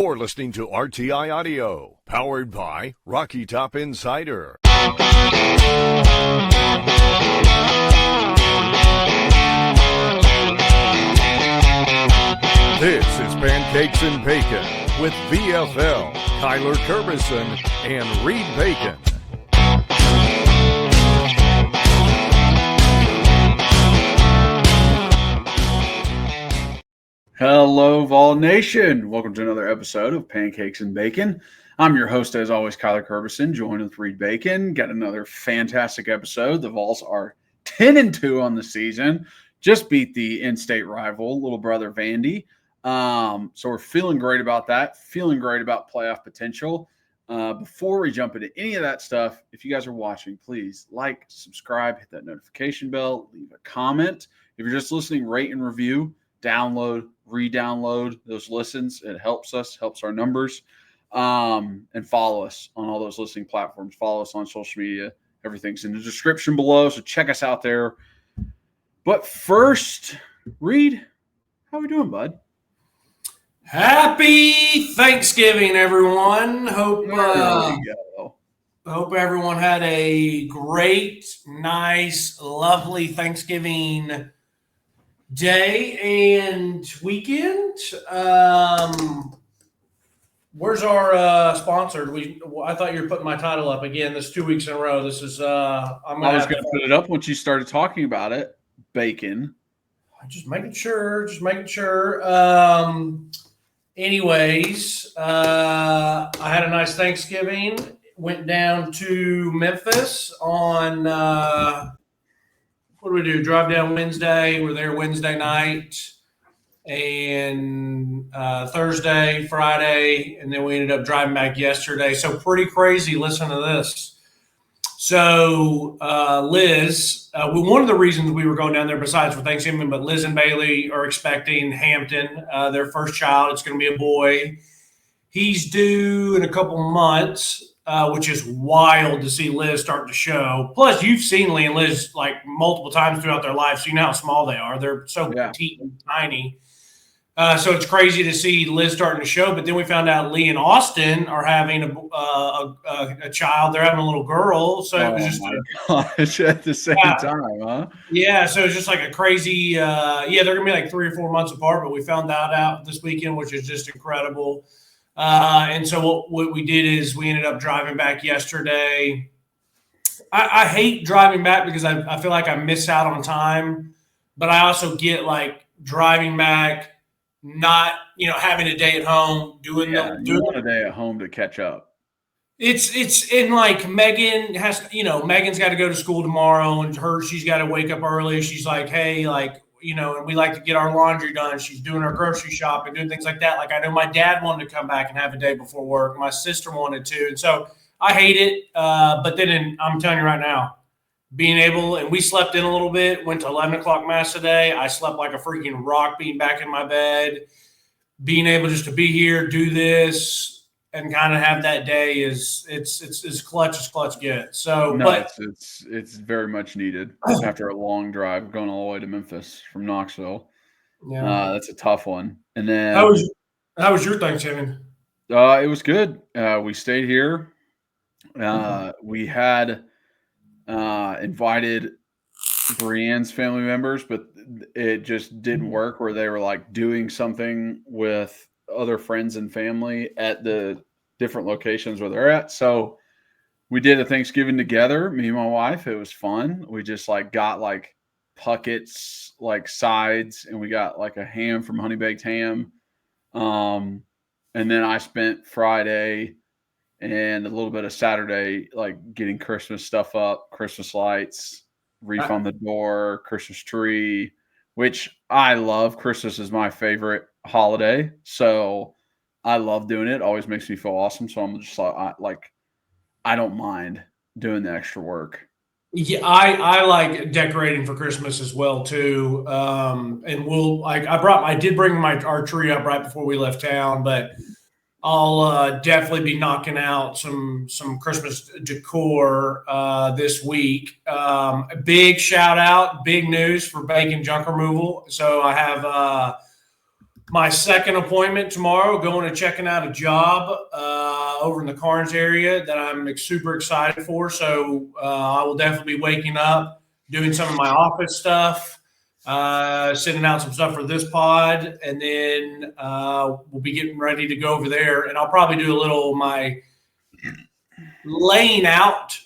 You're listening to RTI Audio, powered by Rocky Top Insider. This is Pancakes and Bacon with VFL, Kyler Kerbison, and Reed Bacon. Hello, Vol Nation. Welcome to another episode of Pancakes and Bacon. I'm your host, as always, Kyler Kerbison, joined with Reed Bacon. Got another fantastic episode. The Vols are 10-2 on the season. Just beat the in-state rival, little brother Vandy. So we're feeling great about that. Feeling great about playoff potential. Before we jump into any of that stuff, if you guys are watching, please like, subscribe, hit that notification bell, leave a comment. If you're just listening, rate and review. Download, re-download those listens. It helps us, helps our numbers. And follow us on all those listening platforms. Follow us on social media. Everything's in the description below, so check us out there. But first, Reed, how we doing, bud? Happy Thanksgiving, everyone. Hope everyone had a great, nice, lovely Thanksgiving day and weekend. Where's our sponsor? I thought you were putting my title up again. This 2 weeks in a row. This is I was going to put it up once you started talking about it. Bacon. Just making sure. Anyways, I had a nice Thanksgiving. Went down to Memphis on what do we do? Drive down Wednesday. We're there Wednesday night and Thursday, Friday, and then we ended up driving back yesterday. So pretty crazy. Listen to this. So Liz, one of the reasons we were going down there besides for Thanksgiving, but Liz and Bailey are expecting Hampton, their first child. It's going to be a boy. He's due in a couple months. Which is wild to see Liz start to show. Plus, you've seen Lee and Liz like multiple times throughout their lives, so you know how small they are. They're so petite and tiny. So it's crazy to see Liz starting to show. But then we found out Lee and Austin are having a child. They're having a little girl. So it was just gosh, at the same time, huh? Yeah, so it's just like a crazy they're going to be like 3 or 4 months apart. But we found that out this weekend, which is just incredible. And so what we did is we ended up driving back yesterday. I hate driving back because I feel like I miss out on time, but I also get like driving back, not, having a day at home, doing a day at home to catch up. It's in like Megan Megan's got to go to school tomorrow and she's got to wake up early. She's like, hey, like, and we like to get our laundry done. She's doing her grocery shopping, doing things like that. Like I know my dad wanted to come back and have a day before work. My sister wanted to. And so I hate it. But then I'm telling you right now, being able, and we slept in a little bit, went to 11 o'clock mass today. I slept like a freaking rock being back in my bed. Being able just to be here, do this, and kind of have that day it's clutch as clutch gets. So, no, but it's very much needed after a long drive going all the way to Memphis from Knoxville. Yeah, that's a tough one. And then how was your Thanksgiving? It was good. We stayed here. We had invited Brienne's family members, but it just didn't work where they were like doing something with other friends and family at the different locations where they're at. So we did a Thanksgiving together, me and my wife. It was fun. We just like got like Puckett's like sides, and we got like a ham from Honey Baked Ham. And then I spent Friday and a little bit of Saturday like getting Christmas stuff up, Christmas lights, wreath on the door, Christmas tree, which I love. Christmas is my favorite holiday, so I love doing it. Always makes me feel awesome. So I'm just like I don't mind doing the extra work. Yeah, I like decorating for Christmas as well too. And I did bring our tree up right before we left town, but I'll definitely be knocking out some Christmas decor this week. Big shout out, big news for bacon junk removal. So I have my second appointment tomorrow, going to checking out a job over in the Carnes area that I'm super excited for. So I will definitely be waking up, doing some of my office stuff, sending out some stuff for this pod, and then we'll be getting ready to go over there. And I'll probably do a little my laying out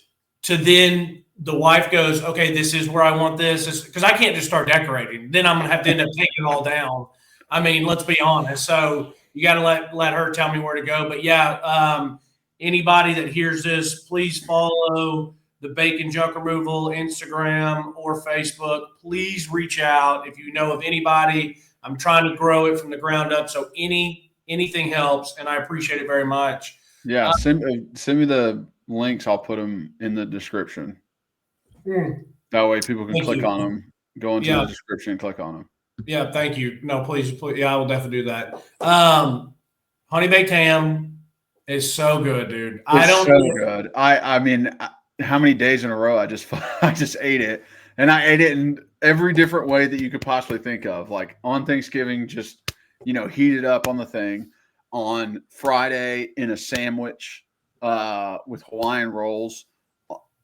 to then the wife goes, okay, this is where I want this. Because I can't just start decorating. Then I'm going to have to end up taking it all down. I mean, let's be honest. So you got to let her tell me where to go. But, yeah, anybody that hears this, please follow the Bacon Junk Removal Instagram or Facebook. Please reach out if you know of anybody. I'm trying to grow it from the ground up. So anything helps, and I appreciate it very much. Yeah, send me the links. I'll put them in the description. That way people can click on them, go into the description and click on them. Yeah, thank you. No, please. Yeah, I will definitely do that. Honey baked ham is so good, dude. Good. I mean, how many days in a row I just ate it, and I ate it in every different way that you could possibly think of. Like on Thanksgiving, just heat it up on the thing. On Friday in a sandwich with Hawaiian rolls.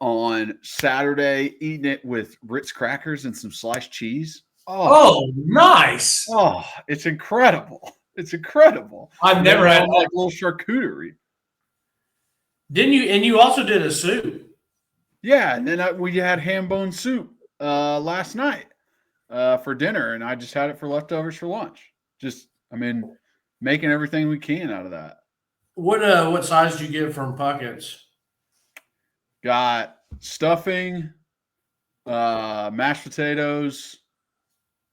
On Saturday, eating it with Ritz crackers and some sliced cheese. Oh, nice. Oh, it's incredible. It's incredible. I've never had like little charcuterie. Didn't you? And you also did a soup. Yeah, and then we had ham bone soup last night for dinner, and I just had it for leftovers for lunch. Making everything we can out of that. What size did you get from Pancakes? Got stuffing, mashed potatoes,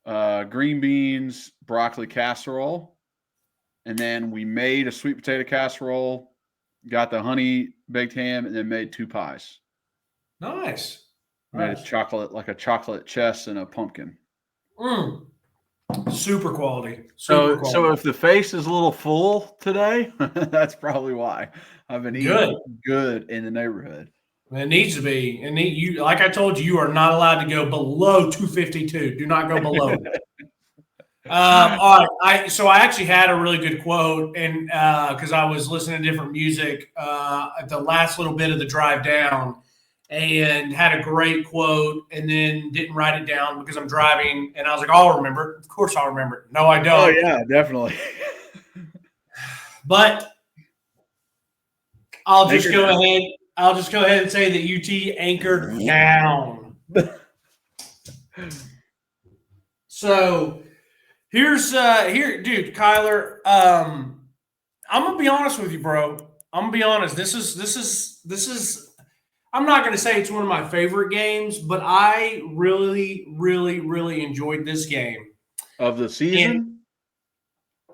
green beans, broccoli casserole, and then we made a sweet potato casserole, got the honey baked ham, and then made 2 pies. Nice. Made a chocolate chess and a pumpkin. Super quality. So if the face is a little full today, that's probably why. I've been eating good in the neighborhood. It needs to be. And you, like I told you, you are not allowed to go below 252. Do not go below it. All right. So I actually had a really good quote, and because I was listening to different music at the last little bit of the drive down, and had a great quote, and then didn't write it down because I'm driving, and I was like, I'll remember it. Of course I'll remember it. No, I don't. Oh, yeah, definitely. But I'll just go ahead and say that UT anchored down. So dude, Kyler. I'm gonna be honest with you, bro. I'm gonna be honest. This is. I'm not gonna say it's one of my favorite games, but I really, really, really enjoyed this game of the season.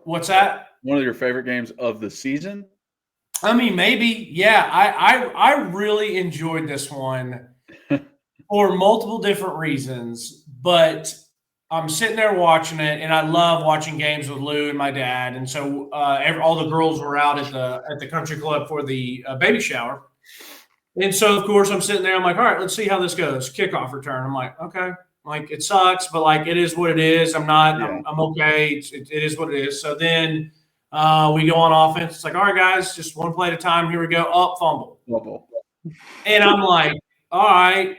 What's that? One of your favorite games of the season? I mean, maybe, yeah. I really enjoyed this one for multiple different reasons, but I'm sitting there watching it, and I love watching games with Lou and my dad, and so all the girls were out at the country club for the baby shower, and so of course I'm sitting there. I'm like, all right, let's see how this goes. Kickoff return. I'm like, okay, like it sucks, but like it is what it is. I'm not. Yeah. I'm okay. It is what it is. So then. We go on offense. It's like, all right, guys, just one play at a time. Here we go. Up, fumble. And I'm like, all right,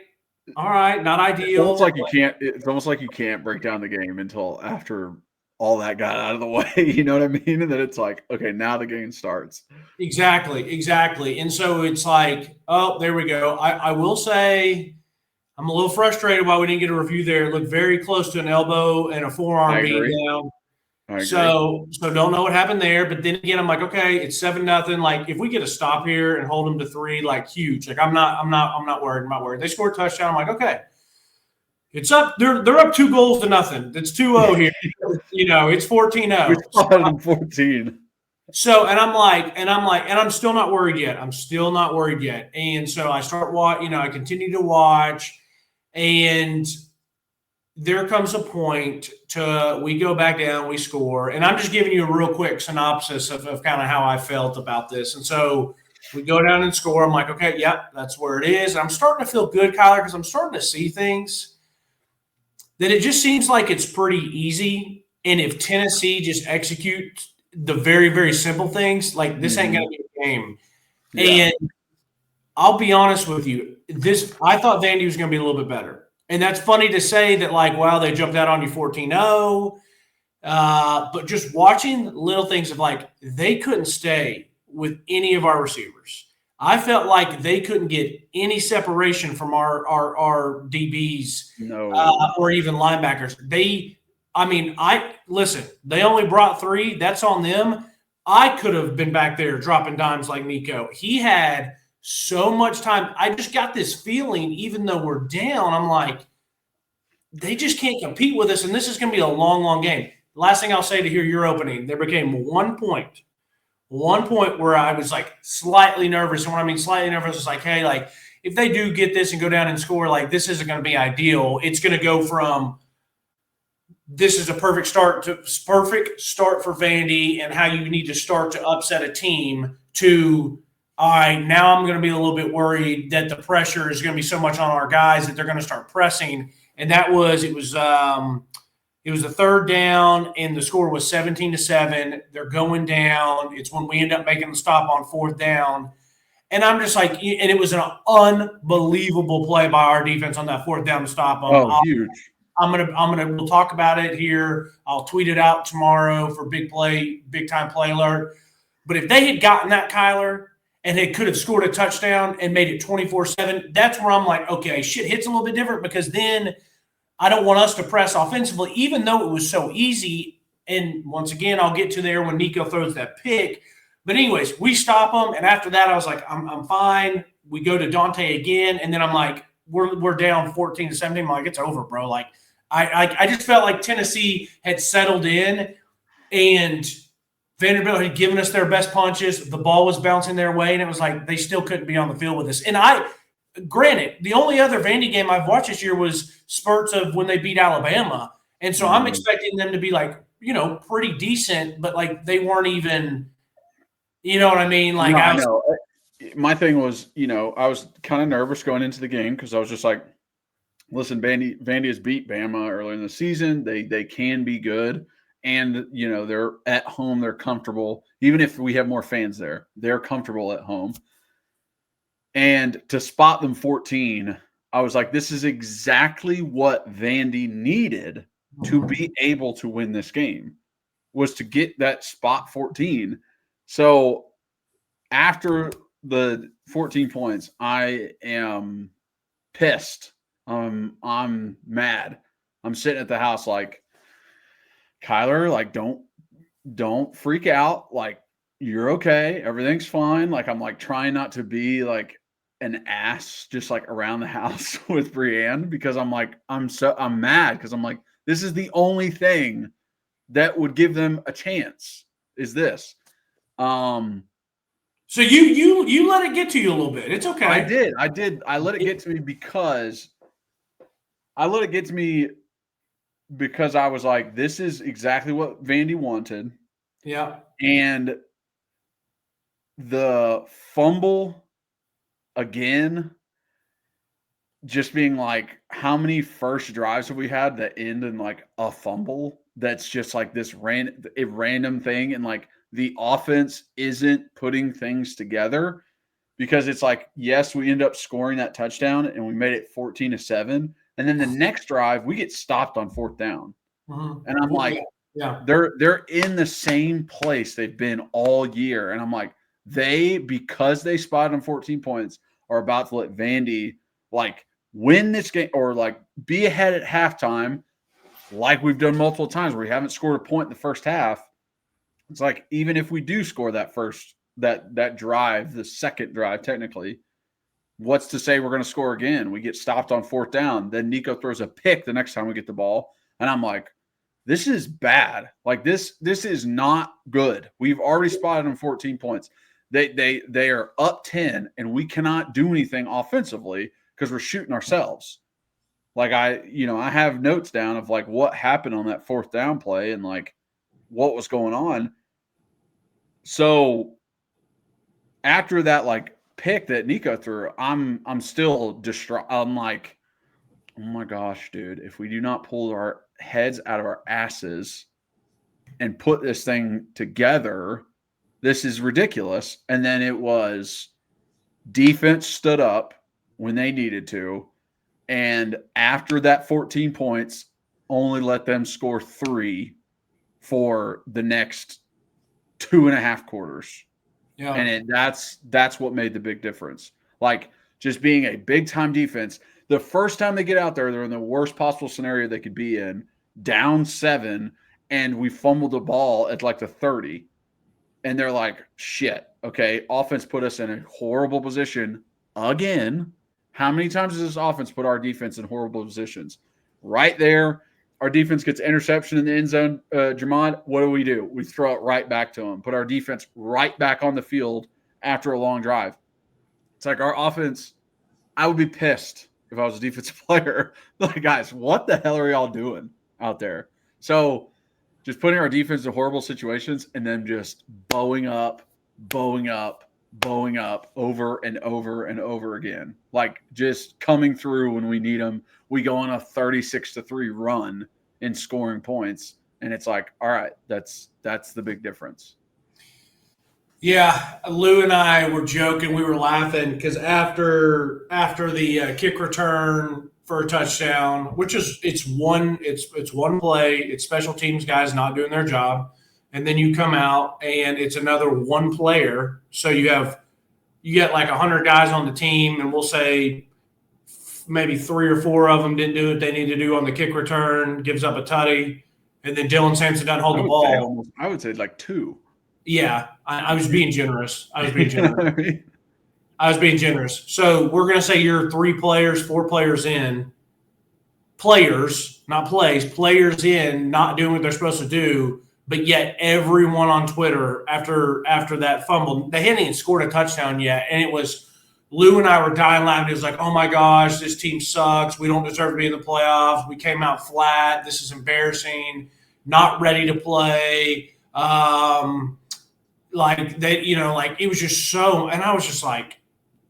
not ideal. It's almost like you can't break down the game until after all that got out of the way. You know what I mean? And then it's like, okay, now the game starts. Exactly. And so it's like, oh, there we go. I will say I'm a little frustrated why we didn't get a review there. It looked very close to an elbow and a forearm being down. So don't know what happened there, but then again, I'm like, okay, it's 7-0. Like, if we get a stop here and hold them to 3, like huge. Like, I'm not worried. I'm not worried. They scored a touchdown. I'm like, okay, it's up. They're up 2-0. It's 2-0 here. It's 14-0. We're 14. So, and I'm still not worried yet. And so I start I continue to watch, and there comes a point we go back down, we score, and I'm just giving you a real quick synopsis of kind of how I felt about this. And so we go down and score. I'm like, okay, yep, that's where it is. And I'm starting to feel good, Kyler, because I'm starting to see things that it just seems like it's pretty easy And if Tennessee just executes the very, very simple things, like this ain't going to be a game. Yeah. And I'll be honest with you, I thought Vandy was going to be a little bit better. And that's funny to say that, like, wow, they jumped out on you 14-0. But just watching little things of, like, they couldn't stay with any of our receivers. I felt like they couldn't get any separation from our DBs or even linebackers. Listen, they only brought 3. That's on them. I could have been back there dropping dimes like Nico. He had so much time. I just got this feeling, even though we're down, I'm like, they just can't compete with us, and this is going to be a long, long game. Last thing I'll say to hear your opening, there became one point where I was like slightly nervous. And when I mean slightly nervous, it's like, hey, like if they do get this and go down and score, like this isn't going to be ideal. It's going to go from this is a perfect start for Vandy and how you need to start to upset a team to all right, now I'm going to be a little bit worried that the pressure is going to be so much on our guys that they're going to start pressing. And it was a third down, and the score was 17-7. They're going down. It's when we end up making the stop on fourth down. And I'm just like, and it was an unbelievable play by our defense on that fourth down to stop them. Oh, huge. We'll talk about it here. I'll tweet it out tomorrow for big time play alert. But if they had gotten that, Kyler, and they could have scored a touchdown and made it 24-7, that's where I'm like, okay, shit hits a little bit different, because then I don't want us to press offensively, even though it was so easy. And once again, I'll get to there when Nico throws that pick. But anyways, we stop them, and after that, I was like, I'm fine. We go to Dante again, and then I'm like, we're down 14-17. I'm like, it's over, bro. Like, I just felt like Tennessee had settled in, and Vanderbilt had given us their best punches. The ball was bouncing their way, and it was like they still couldn't be on the field with us. And granted, the only other Vandy game I've watched this year was spurts of when they beat Alabama. And so I'm expecting them to be like, pretty decent, but like they weren't even, you know what I mean? Like, I know. My thing was, I was kind of nervous going into the game because I was just like, listen, Vandy has beat Bama earlier in the season. They can be good. And, they're at home. They're comfortable. Even if we have more fans there, they're comfortable at home. And to spot them 14, I was like, this is exactly what Vandy needed to be able to win this game, was to get that spot 14. So after the 14 points, I am pissed. I'm mad. I'm sitting at the house like, Kyler, like, don't freak out. Like, you're okay. Everything's fine. Like, I'm like trying not to be like an ass just like around the house with Brienne, because I'm like, I'm mad because I'm like, this is the only thing that would give them a chance is this. So you let it get to you a little bit. It's okay. I did. I let it get to me because I was like, this is exactly what Vandy wanted. Yeah. And the fumble again, just being like, how many first drives have we had that end in like a fumble? That's just like this random thing. And like the offense isn't putting things together, because it's like, yes, we end up scoring that touchdown and we made it 14-7. And then the next drive, we get stopped on fourth down. Mm-hmm. And I'm like, they're in the same place they've been all year. And I'm like, because they spotted on 14 points, are about to let Vandy like win this game or like be ahead at halftime, like we've done multiple times where we haven't scored a point in the first half. It's like, even if we do score that drive, the second drive, technically, what's to say we're going to score again? We get stopped on fourth down. Then Nico throws a pick the next time we get the ball. And I'm like, this is bad. Like this is not good. We've already spotted them 14 points. They are up 10, and we cannot do anything offensively because we're shooting ourselves. Like I have notes down of like what happened on that fourth down play and like what was going on. So after that, like, pick that Nico threw, I'm still distraught. I'm like, oh my gosh, dude, if we do not pull our heads out of our asses and put this thing together. This is ridiculous. And then it was defense stood up when they needed to. And after that 14 points, only let them score 3 for the next 2.5 quarters. Yeah. And that's what made the big difference. Like, just being a big-time defense. The first time they get out there, they're in the worst possible scenario they could be in, down 7, and we fumbled the ball at like the 30. And they're like, shit, okay, offense put us in a horrible position again. How many times has this offense put our defense in horrible positions? Right there, our defense gets interception in the end zone. Jamad, what do? We throw it right back to them, put our defense right back on the field after a long drive. It's like our offense, I would be pissed if I was a defensive player. Like, guys, what the hell are y'all doing out there? So just putting our defense in horrible situations and then just bowing up over and over and over again. Like, just coming through when we need them. We go on a 36-3 run in scoring points. And it's like, all right, that's the big difference. Yeah, Lou and I were joking. We were laughing because after the kick return for a touchdown, which is it's one play, it's special teams guys not doing their job, and then you come out and it's another one player. So you get like 100 guys on the team, and we'll say maybe 3 or 4 of them didn't do what they need to do on the kick return, gives up a tutty, and then Dylan Sampson doesn't hold the ball. I would say like 2. Yeah, I was being generous. I was being generous. So we're going to say you're 3 players, 4 players in. Players, not plays, players in, not doing what they're supposed to do, but yet everyone on Twitter after that fumble, they hadn't even scored a touchdown yet, and it was Lou and I were dying laughing. It was like, oh, my gosh, this team sucks. We don't deserve to be in the playoffs. We came out flat. This is embarrassing. Not ready to play. Like they, like it was just so, and I was just like,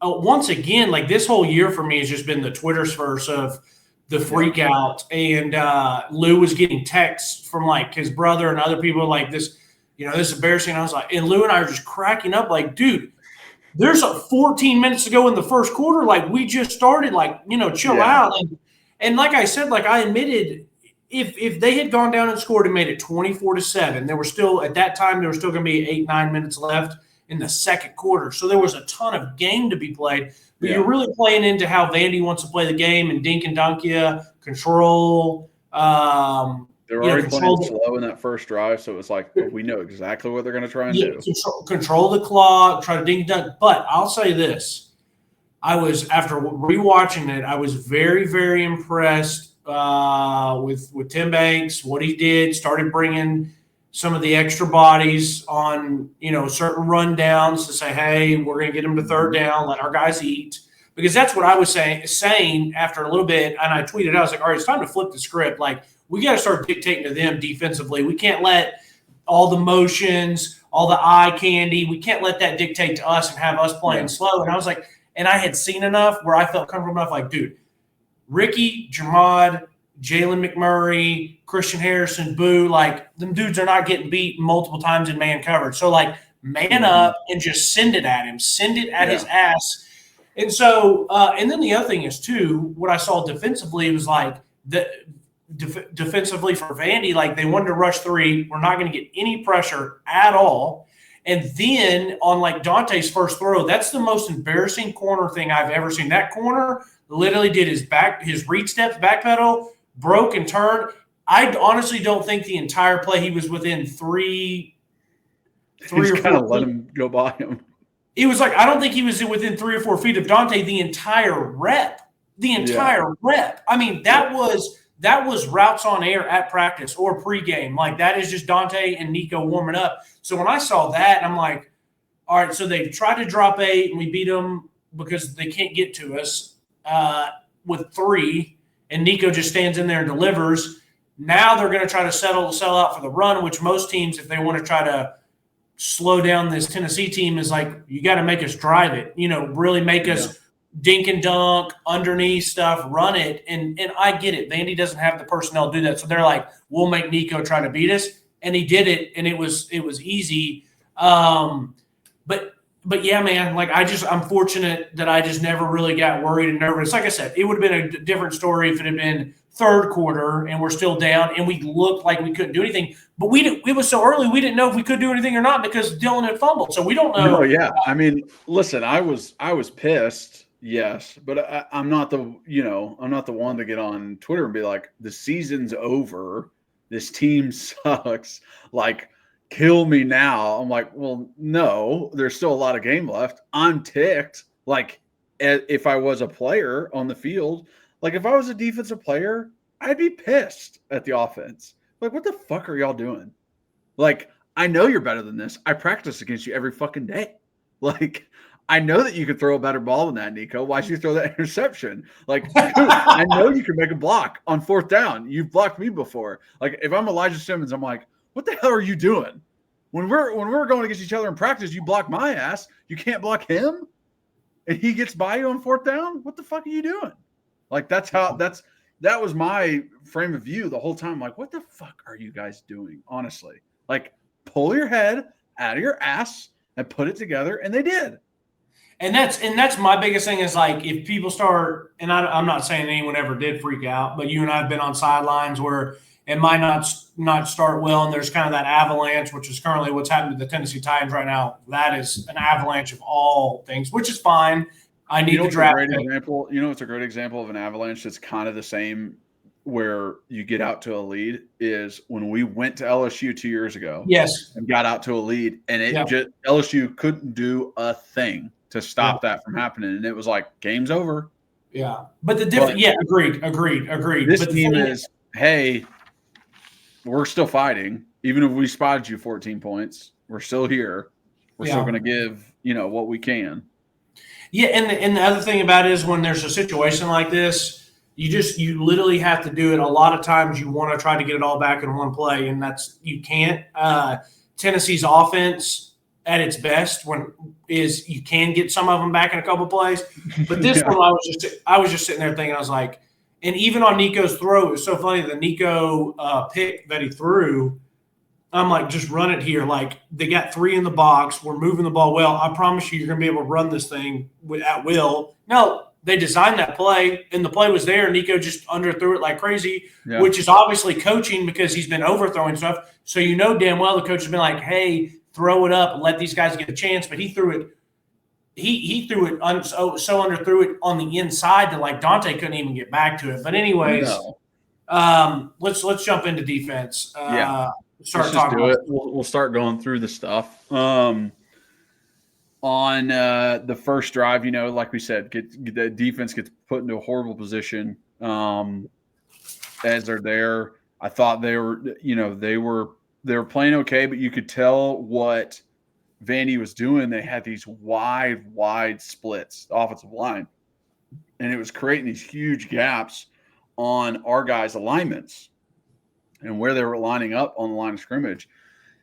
once again, like this whole year for me has just been the Twitterverse of the freak out. And Lou was getting texts from like his brother and other people like this, this is embarrassing. I was like, and Lou and I were just cracking up like, dude, there's 14 minutes to go in the first quarter. Like we just started, like, chill out. And like I said, like I admitted, if they had gone down and scored and made it 24-7, there were still at that time going to be 8-9 minutes left in the second quarter. So there was a ton of game to be played. But you're really playing into how Vandy wants to play the game and dink and dunk you, control. They're already playing slow in that first drive, so it's like we know exactly what they're going to try and do. Control the clock, try to dink and dunk. But I'll say this: after rewatching it, I was very, very impressed with Tim Banks, what he did, started bringing some of the extra bodies on, certain rundowns to say, hey, we're going to get them to third down, let our guys eat. Because that's what I was saying after a little bit, and I tweeted, I was like, all right, it's time to flip the script. Like, we got to start dictating to them defensively. We can't let all the motions, all the eye candy, we can't let that dictate to us and have us playing slow. And I was like, and I had seen enough where I felt comfortable enough, like, dude, Ricky, Jamad, Jalen McMurray, Christian Harrison, Boo, like them dudes are not getting beat multiple times in man coverage. So like man up and just send it at him, send it at his ass. And so, and then the other thing is too, what I saw defensively was like defensively for Vandy, like they wanted to rush 3. We're not going to get any pressure at all. And then on like Dante's first throw, that's the most embarrassing corner thing I've ever seen. That corner literally did his reach steps, back pedal, broke and turned. I honestly don't think the entire play he was within three or 4 kind of let him go by him. It was like, I don't think he was within 3 or 4 feet of Dante the entire rep. I mean, that was routes on air at practice or pregame. Like that is just Dante and Nico warming up. So when I saw that, I'm like, all right, so they've tried to drop 8 and we beat them because they can't get to us with 3, and Nico just stands in there and delivers. Now they're going to try to sell out for the run, which most teams, if they want to try to slow down this Tennessee team, is like, you got to make us drive it, really make us dink and dunk, underneath stuff, run it. And I get it. Vandy doesn't have the personnel to do that. So they're like, we'll make Nico try to beat us. and he did it, and it was easy. But yeah, man, like I'm fortunate that I just never really got worried and nervous. Like I said, it would have been a different story if it had been third quarter and we're still down and we looked like we couldn't do anything. But it was so early, we didn't know if we could do anything or not because Dylan had fumbled. So we don't know. No, yeah. I mean, listen, I was pissed, yes, but I'm not the one to get on Twitter and be like, the season's over, this team sucks, like, kill me now. I'm like, well, no, there's still a lot of game left. I'm ticked. Like, if I was a player on the field, like if I was a defensive player, I'd be pissed at the offense. Like, what the fuck are y'all doing? Like, I know you're better than this. I practice against you every fucking day. Like, I know that you could throw a better ball than that, Nico. Why'd you throw that interception? Like, dude, I know you can make a block on fourth down. You've blocked me before. Like, if I'm Elijah Simmons, I'm like, what the hell are you doing? When we're going against each other in practice, you block my ass. You can't block him, and he gets by you on fourth down. What the fuck are you doing? Like, that was my frame of view the whole time. Like, what the fuck are you guys doing? Honestly, like, pull your head out of your ass and put it together, and they did. And that's my biggest thing is, like, if people start, and I'm not saying anyone ever did freak out, but you and I have been on sidelines where it might not start well, and there's kind of that avalanche, which is currently what's happening to the Tennessee Titans right now. That is an avalanche of all things, which is fine. I need to draft. It's a great example of an avalanche that's kind of the same where you get out to a lead is when we went to LSU 2 years ago. Yes. And got out to a lead, and LSU couldn't do a thing to stop that from happening, and it was like, game's over. Yeah, but the difference. Yeah, agreed. This but team is, hey, we're still fighting, even if we spotted you 14 points. We're still here. We're still going to give what we can. Yeah, and the other thing about it is when there's a situation like this, you literally have to do it. A lot of times you want to try to get it all back in one play, and you can't. Tennessee's offense at its best is you can get some of them back in a couple plays, but this one I was just sitting there thinking, I was like, and even on Nico's throw, it was so funny, the Nico pick that he threw, I'm like, just run it here. Like, they got 3 in the box. We're moving the ball well. I promise you're going to be able to run this thing at will. No, they designed that play, and the play was there. Nico just underthrew it like crazy, which is obviously coaching because he's been overthrowing stuff. So damn well the coach has been like, hey, throw it up and let these guys get a chance. But he threw it. He threw it so underthrew it on the inside that, like, Dante couldn't even get back to it. But anyways, let's jump into defense. Let's just do it. We'll start going through the stuff. On the first drive, like we said, the defense gets put into a horrible position as they're there. I thought they were playing okay, but you could tell what Vandy was doing. They had these wide splits, the offensive line, and it was creating these huge gaps on our guys' alignments and where they were lining up on the line of scrimmage.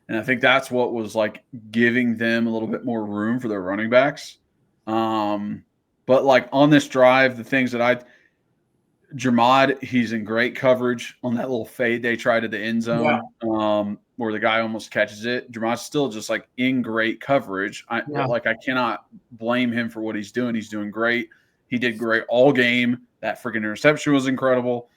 And I think that's what was, like, giving them a little bit more room for their running backs. But, like, on this drive, the things that Jermod, he's in great coverage on that little fade they tried to the end zone where the guy almost catches it. Jermod's still just, like, in great coverage. I cannot blame him for what he's doing. He's doing great. He did great all game. That freaking interception was incredible.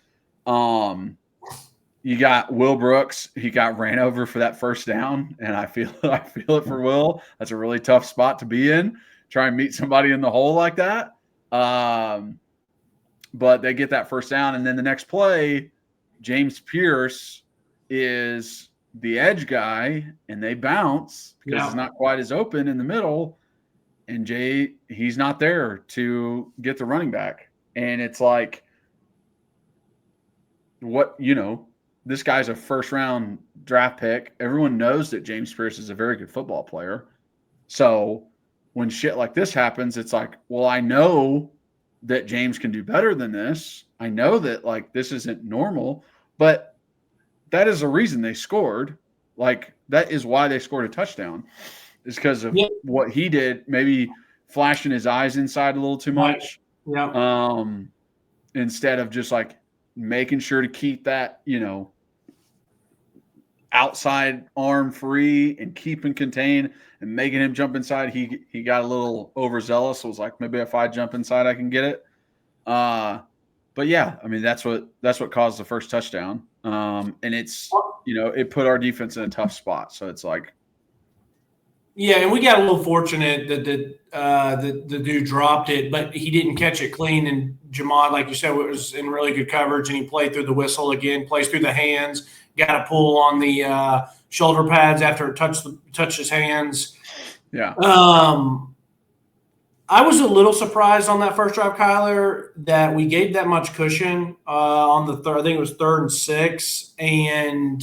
You got Will Brooks. He got ran over for that first down, and I feel it for Will. That's a really tough spot to be in. Try and meet somebody in the hole like that. But they get that first down, and then the next play, James Pierce is the edge guy, and they bounce because it's not quite as open in the middle, and he's not there to get the running back. And it's like, this guy's a first-round draft pick. Everyone knows that James Pierce is a very good football player. So when shit like this happens, it's like, well, I know that James can do better than this. I know that, like, this isn't normal, but that is the reason they scored. Like, that is why they scored a touchdown, is because of what he did, maybe flashing his eyes inside a little too much. Instead of just, like, making sure to keep that, outside arm free and keep and contain and making him jump inside. He got a little overzealous. So it was like, maybe if I jump inside, I can get it. But yeah, I mean, that's what caused the first touchdown. And it's, it put our defense in a tough spot. So it's like, yeah, and we got a little fortunate that the dude dropped it, but he didn't catch it clean. And Jamad, like you said, was in really good coverage, and he played through the whistle again, plays through the hands, got a pull on the shoulder pads after it touched his hands. Yeah. I was a little surprised on that first drive, Kyler, that we gave that much cushion on the third. I think it was 3rd and 6, and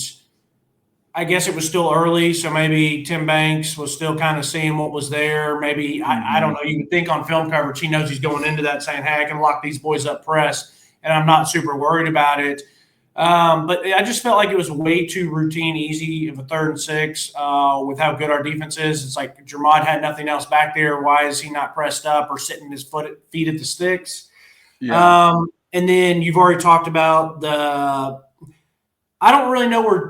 I guess it was still early, so maybe Tim Banks was still kind of seeing what was there. Maybe, I don't know, you would think on film coverage he knows he's going into that saying, hey, I can lock these boys up press, and I'm not super worried about it. But I just felt like it was way too routine, easy of a 3rd and 6 with how good our defense is. It's like Jermod had nothing else back there. Why is he not pressed up or sitting his feet at the sticks? Yeah. And then you've already talked about I don't really know where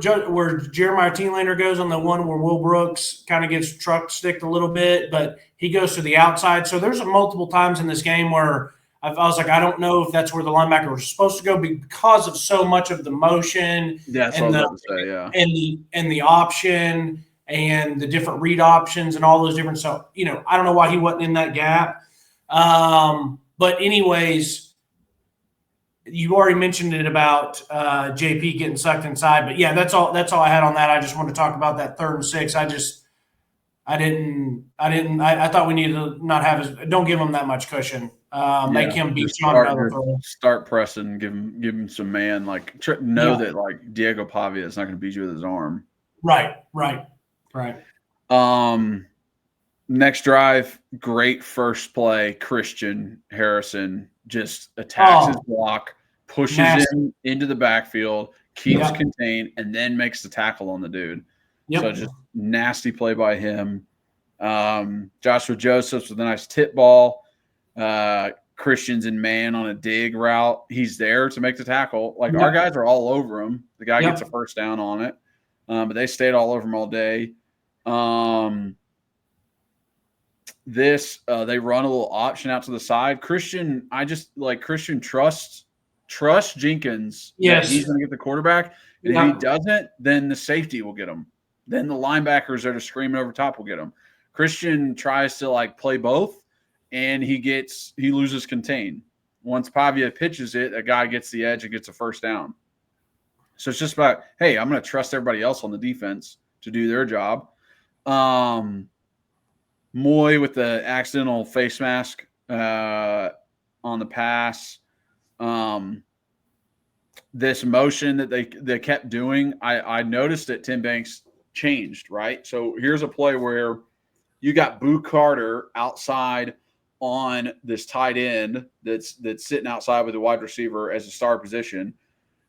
Jeremiah Teenlander goes on the one where Will Brooks kind of gets truck sticked a little bit, but he goes to the outside. So there's multiple times in this game where I was like, I don't know if that's where the linebacker was supposed to go because of so much of the motion and the option and the different read options and all those different stuff. I don't know why he wasn't in that gap. But anyways, you already mentioned it about JP getting sucked inside, but yeah, that's all I had on that. I just wanted to talk about that 3rd and 6. I thought we needed to not have don't give him that much cushion. Make him beat you on another throw. Start pressing, give him some man. Like that like Diego Pavia is not going to beat you with his arm. Right. Next drive, great first play. Christian Harrison just attacks his block, pushes him into the backfield, keeps contained, and then makes the tackle on the dude. Yep. So just nasty play by him. Joshua Josephs with a nice tip ball. Christian's in man on a dig route. He's there to make the tackle. Like our guys are all over him. The guy gets a first down on it. But they stayed all over him all day. They run a little option out to the side. Christian trusts Jenkins. Yes. That he's going to get the quarterback. And if he doesn't, then the safety will get him. Then the linebackers that are screaming over top will get him. Christian tries to play both, and he loses contain. Once Pavia pitches it, a guy gets the edge and gets a first down. So it's just about, hey, I'm going to trust everybody else on the defense to do their job. Moy with the accidental face mask on the pass. This motion that they kept doing, I noticed that Tim Banks changed, right? So here's a play where you got Boo Carter outside on this tight end that's sitting outside with the wide receiver as a star position.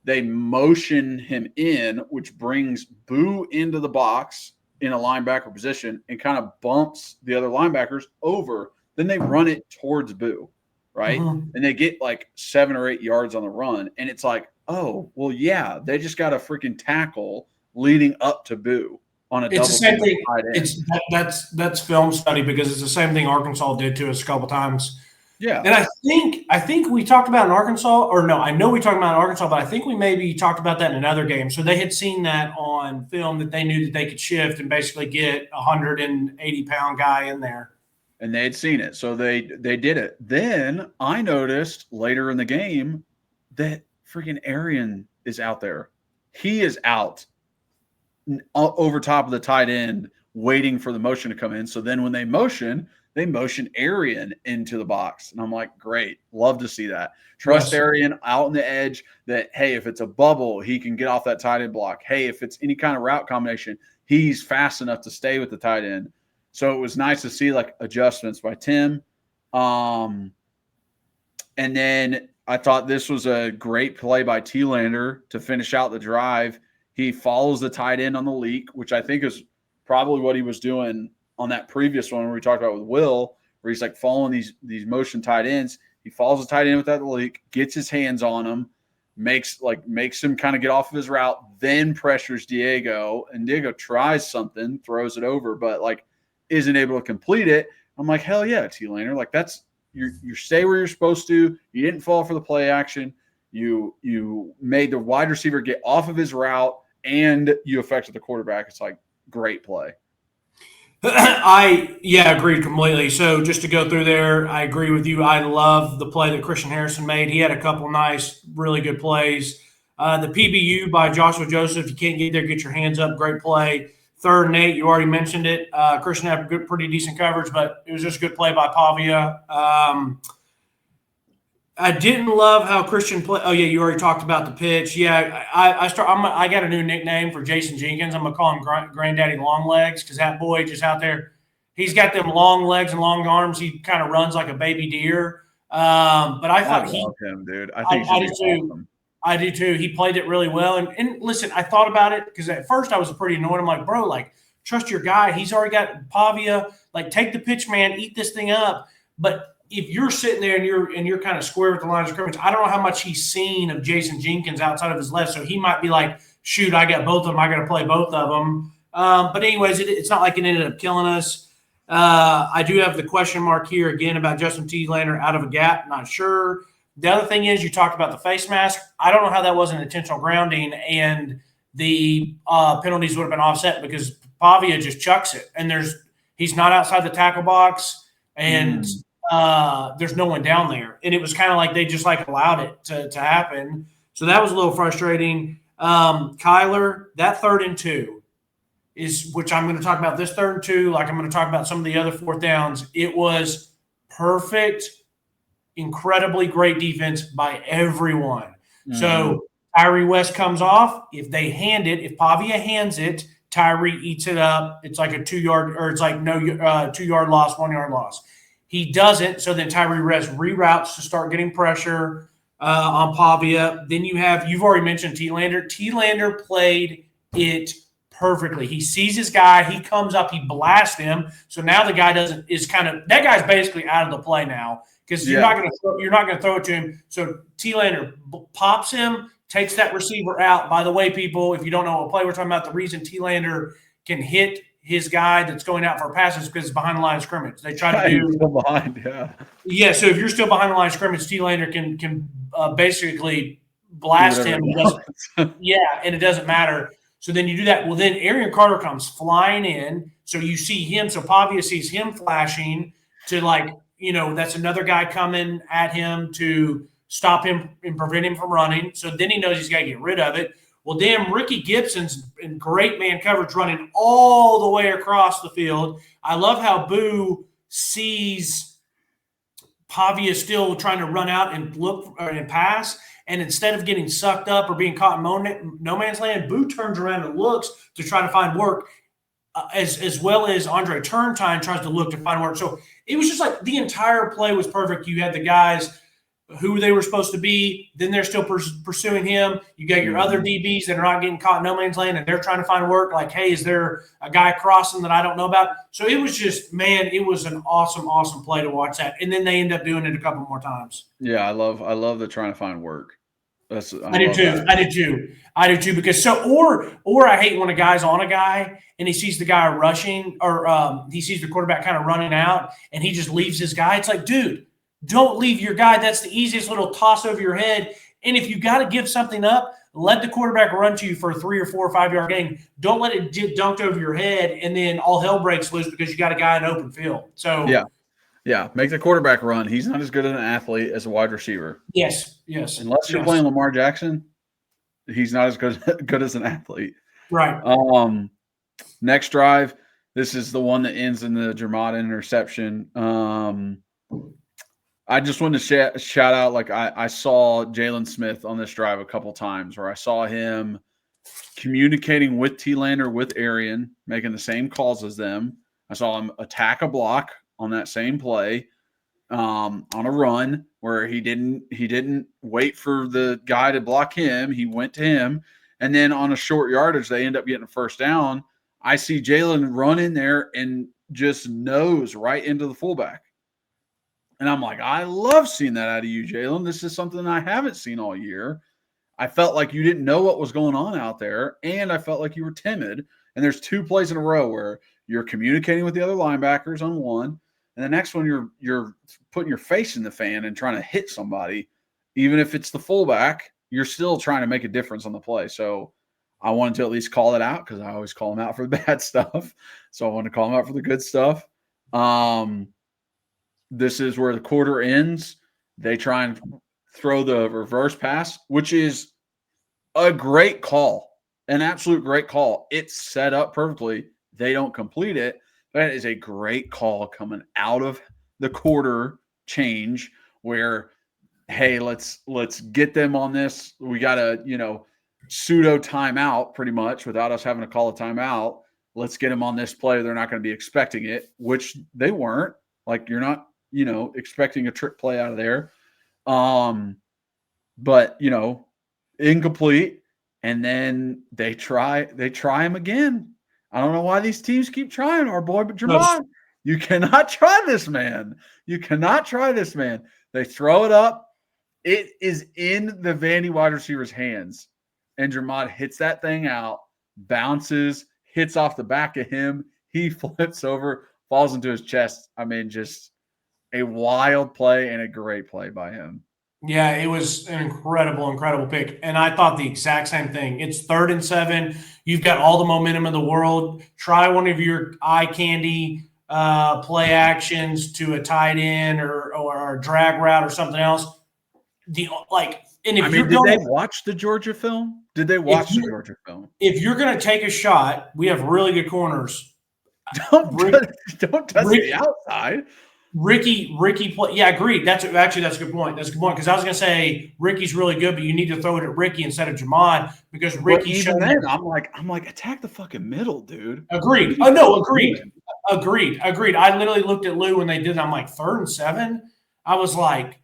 They motion him in, which brings Boo into the box in a linebacker position and kind of bumps the other linebackers over. Then they run it towards Boo, right? And they get 7 or 8 yards on the run. And it's like, oh, well, yeah, they just got a freaking tackle leading up to Boo on a double. It's the same thing. That's film study because it's the same thing Arkansas did to us a couple times. Yeah. And I think we talked about in Arkansas, or no, I know we talked about in Arkansas, but I think we maybe talked about that in another game. So they had seen that on film that they knew that they could shift and basically get a 180-pound guy in there. And they had seen it. So they did it. Then I noticed later in the game that freaking Arian is out there. He is out over top of the tight end waiting for the motion to come in. So then when they motion Arian into the box. And I'm like, great. Love to see that. Trust Arian out on the edge that, hey, if it's a bubble, he can get off that tight end block. Hey, if it's any kind of route combination, he's fast enough to stay with the tight end. So it was nice to see adjustments by Tim. And then I thought this was a great play by Telander to finish out the drive. He follows the tight end on the leak, which I think is probably what he was doing on that previous one where we talked about with Will, where he's following these motion tight ends. He follows the tight end without the leak, gets his hands on him, makes him kind of get off of his route, then pressures Diego, and Diego tries something, throws it over, but like isn't able to complete it. I'm like, hell yeah, T-Laner. Like that's you stay where you're supposed to. You didn't fall for the play action. You made the wide receiver get off of his route, and you affected the quarterback. It's like great play. Agreed completely. So just to go through there, I agree with you. I love the play that Christian Harrison made. He had a couple nice, really good plays. The PBU by Joshua Joseph, you can't get there, get your hands up. Great play. 3rd and 8, you already mentioned it. Christian had pretty decent coverage, but it was just a good play by Pavia. I didn't love how Christian played. Oh yeah, you already talked about the pitch. Yeah, I got a new nickname for Jason Jenkins. I'm gonna call him Granddaddy Long Legs because that boy just out there, he's got them long legs and long arms. He kind of runs like a baby deer. But I thought love him, dude. I think I do too. awesome. I do too. He played it really well. And listen, I thought about it because at first I was pretty annoyed. I'm like, bro, like trust your guy. He's already got Pavia. Like take the pitch, man. Eat this thing up. But if you're sitting there and you're kind of square with the line of scrimmage, I don't know how much he's seen of Jason Jenkins outside of his left. So he might be like, shoot, I got both of them. I got to play both of them. But anyways, it's not like it ended up killing us. I do have the question mark here again about Justin T-Lander out of a gap. Not sure. The other thing is you talked about the face mask. I don't know how that wasn't intentional grounding and the penalties would have been offset because Pavia just chucks it. And he's not outside the tackle box and there's no one down there. And it was kind of like they just like allowed it to happen. So that was a little frustrating. Kyler, that 3rd and 2 is, which I'm going to talk about this 3rd and 2, like I'm going to talk about some of the other 4th downs. It was perfect, incredibly great defense by everyone. So Tyree West comes off. If they hand it, if Pavia hands it, Tyree eats it up. It's like a 2-yard, or it's like no 2-yard loss, 1-yard loss. He doesn't, so then Tyree West reroutes to start getting pressure on Pavia. Then you've already mentioned T-Lander. T-Lander played it perfectly. He sees his guy, he comes up, he blasts him. So now the guy that guy's basically out of the play now because you're not going to throw it to him. So T-Lander pops him, takes that receiver out. By the way, people, if you don't know what play we're talking about, the reason T-Lander can hit his guy that's going out for passes because it's behind the line of scrimmage. They try to do still behind, yeah. So if you're still behind the line of scrimmage, T-Lander can basically blast him. And it doesn't matter. So then you do that. Well, then Arian Carter comes flying in. So you see him. So Pavia sees him flashing to that's another guy coming at him to stop him and prevent him from running. So then he knows he's got to get rid of it. Well, damn, Ricky Gibson's in great man coverage running all the way across the field. I love how Boo sees Pavia still trying to run out and look and pass. And instead of getting sucked up or being caught in no man's land, Boo turns around and looks to try to find work, as well as Andre Turntine tries to look to find work. So it was just like the entire play was perfect. You had the guys who they were supposed to be, then they're still pursuing him. You got your other DBs that are not getting caught in no man's land, and they're trying to find work. Like, hey, is there a guy crossing that I don't know about? So it was just, man, it was an awesome, awesome play to watch that. And then they end up doing it a couple more times. Yeah, I love the trying to find work. I do too. Because or I hate when a guy's on a guy and he sees the guy rushing or he sees the quarterback kind of running out and he just leaves his guy. It's like, dude, don't leave your guy. That's the easiest little toss over your head. And if you got to give something up, let the quarterback run to you for a 3 or 4 or 5 yard gain. Don't let it get dunked over your head and then all hell breaks loose because you got a guy in open field. So yeah, make the quarterback run. He's not as good an athlete as a wide receiver. Yes. Unless you're playing Lamar Jackson, he's not as good as an athlete. Right. Next drive, this is the one that ends in the Jermada interception. I just wanted to shout out, like I saw Jalen Smith on this drive a couple times where I saw him communicating with T-Lander, with Arian, making the same calls as them. I saw him attack a block on that same play on a run where he didn't wait for the guy to block him. He went to him. And then on a short yardage, they end up getting a first down. I see Jalen run in there and just nose right into the fullback. And I'm like, I love seeing that out of you, Jalen. This is something I haven't seen all year. I felt like you didn't know what was going on out there, and I felt like you were timid. And there's 2 plays in a row where you're communicating with the other linebackers on one, and the next one you're putting your face in the fan and trying to hit somebody, even if it's the fullback. You're still trying to make a difference on the play. So I wanted to at least call it out because I always call them out for the bad stuff. So I wanted to call them out for the good stuff. This is where the quarter ends. They try and throw the reverse pass, which is a great call, an absolute great call. It's set up perfectly. They don't complete it. That is a great call coming out of the quarter change where, hey, let's get them on this. We got a, pseudo timeout pretty much without us having to call a timeout. Let's get them on this play. They're not going to be expecting it, which they weren't. Like, you're not, expecting a trick play out of there. But, incomplete. And then they try him again. I don't know why these teams keep trying our boy, but Jamon, you cannot try this, man. You cannot try this, man. They throw it up. It is in the Vandy wide receiver's hands. And Jamon hits that thing out, bounces, hits off the back of him. He flips over, falls into his chest. I mean, just a wild play and a great play by him. Yeah, it was an incredible pick. And I thought the exact same thing. It's 3rd and 7. You've got all the momentum in the world. Try one of your eye candy play actions to a tight end or a drag route or something else. Did they watch the Georgia film? Did they watch the Georgia film? If you're going to take a shot, we have really good corners. Don't touch the outside. Ricky play. Yeah, agreed. That's a good point. That's a good point because I was going to say Ricky's really good, but you need to throw it at Ricky instead of Jamon because Ricky. Even then, I'm like, attack the fucking middle, dude. Agreed. Oh no, agreed. I literally looked at Lou when they did. I'm like 3rd and 7. I was like,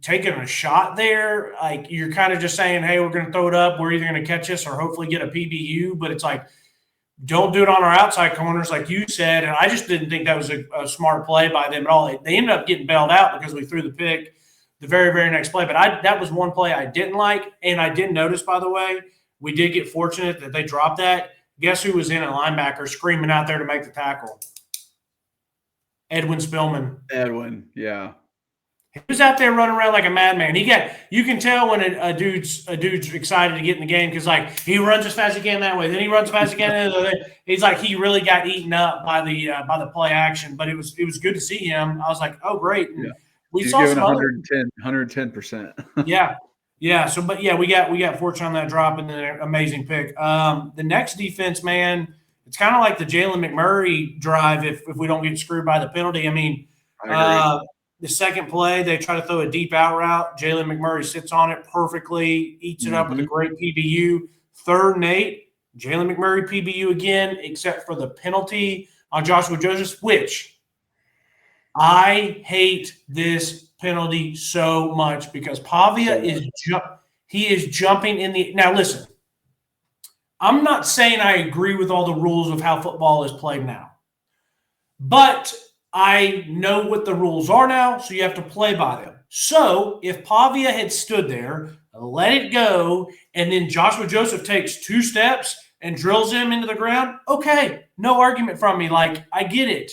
taking a shot there, like you're kind of just saying, hey, we're going to throw it up. We're either going to catch this or hopefully get a PBU, but it's like, don't do it on our outside corners, like you said. And I just didn't think that was a smart play by them at all. They ended up getting bailed out because we threw the pick the very, very next play. But that was one play I didn't like. And I did notice, by the way, we did get fortunate that they dropped that. Guess who was in at linebacker screaming out there to make the tackle? Edwin Spillman. Edwin, yeah. He was out there running around like a madman. You can tell when a dude's excited to get in the game because like he runs as fast as he can that way, then he runs as fast as he can the other way. He's like he really got eaten up by the play action, but it was good to see him. I was like, oh great. And we saw some 110%. Yeah. So, but yeah, we got fortunate on that drop and then an amazing pick. The next defense, man, it's kind of like the Jalen McMurray drive if we don't get screwed by the penalty. I mean, the second play, they try to throw a deep out route. Jalen McMurray sits on it perfectly, eats it up with a great PBU. 3rd and 8, Jalen McMurray PBU again, except for the penalty on Joshua Joseph, which I hate this penalty so much because Pavia is jumping in the – now, listen, I'm not saying I agree with all the rules of how football is played now, but – I know what the rules are now, so you have to play by them. So if Pavia had stood there, let it go, and then Joshua Joseph takes 2 steps and drills him into the ground, okay, no argument from me. Like, I get it.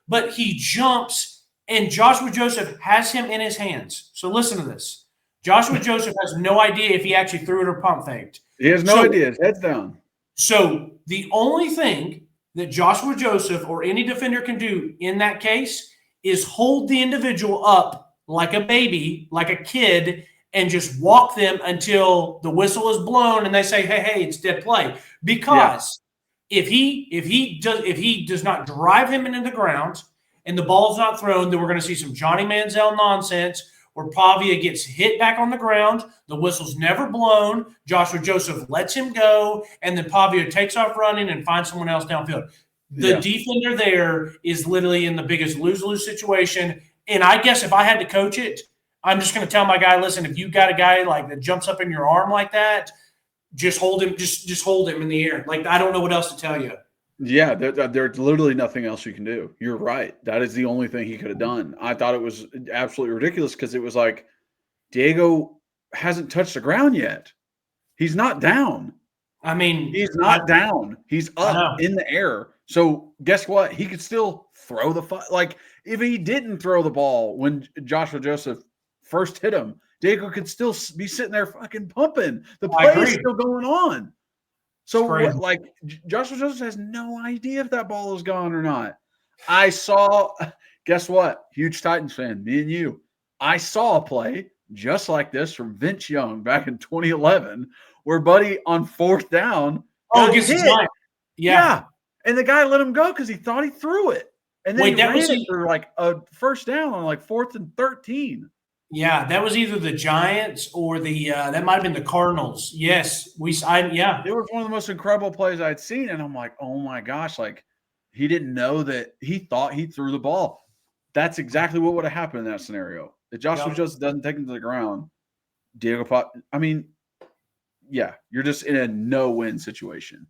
But he jumps, and Joshua Joseph has him in his hands. So listen to this. Joshua Joseph has no idea if he actually threw it or pump faked. He has no idea. His head's down. So the only thing that Joshua Joseph or any defender can do in that case is hold the individual up like a baby, like a kid, and just walk them until the whistle is blown and they say, hey, it's dead play. Because if he does not drive him into the ground and the ball's not thrown, then we're going to see some Johnny Manziel nonsense where Pavia gets hit back on the ground, the whistle's never blown, Joshua Joseph lets him go, and then Pavia takes off running and finds someone else downfield. The defender there is literally in the biggest lose-lose situation, and I guess if I had to coach it, I'm just going to tell my guy, listen, if you got a guy like that jumps up in your arm like that, just hold him, just hold him in the air. Like, I don't know what else to tell you. Yeah, there's literally nothing else you can do. You're right. That is the only thing he could have done. I thought it was absolutely ridiculous because it was like Diego hasn't touched the ground yet. He's not down. I mean, He's not down. He's up know. in the air. So guess what? He could still throw the like if he didn't throw the ball when Joshua Joseph first hit him, Diego could still be sitting there fucking pumping. The play is still going on. So like Joshua Joseph has no idea if that ball is gone or not. I saw, guess what? Huge Titans fan, me and you. I saw a play just like this from Vince Young back in 2011 where Buddy on fourth down. Against the Giants. Yeah. And the guy let him go because he thought he threw it. And then he ran it for like a first down on like 4th and 13. Yeah, that was either the Giants or the that might have been the Cardinals. Yes, It was one of the most incredible plays I'd seen, and I'm like, oh my gosh, like he didn't know that he thought he threw the ball. That's exactly what would have happened in that scenario. If Joshua just doesn't take him to the ground, Diego Pop. I mean, yeah, you're just in a no-win situation.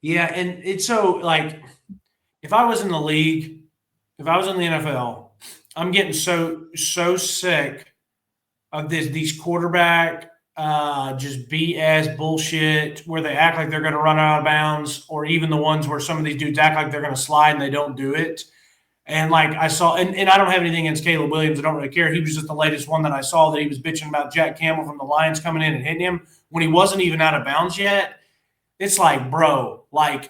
Yeah, and it's so like if I was in the league, if I was in the NFL, I'm getting so sick of these quarterback just BS bullshit where they act like they're going to run out of bounds, or even the ones where some of these dudes act like they're going to slide and they don't do it. And like I saw, and I don't have anything against Caleb Williams. I don't really care. He was just the latest one that I saw that he was bitching about Jack Campbell from the Lions coming in and hitting him when he wasn't even out of bounds yet. It's like, bro, like,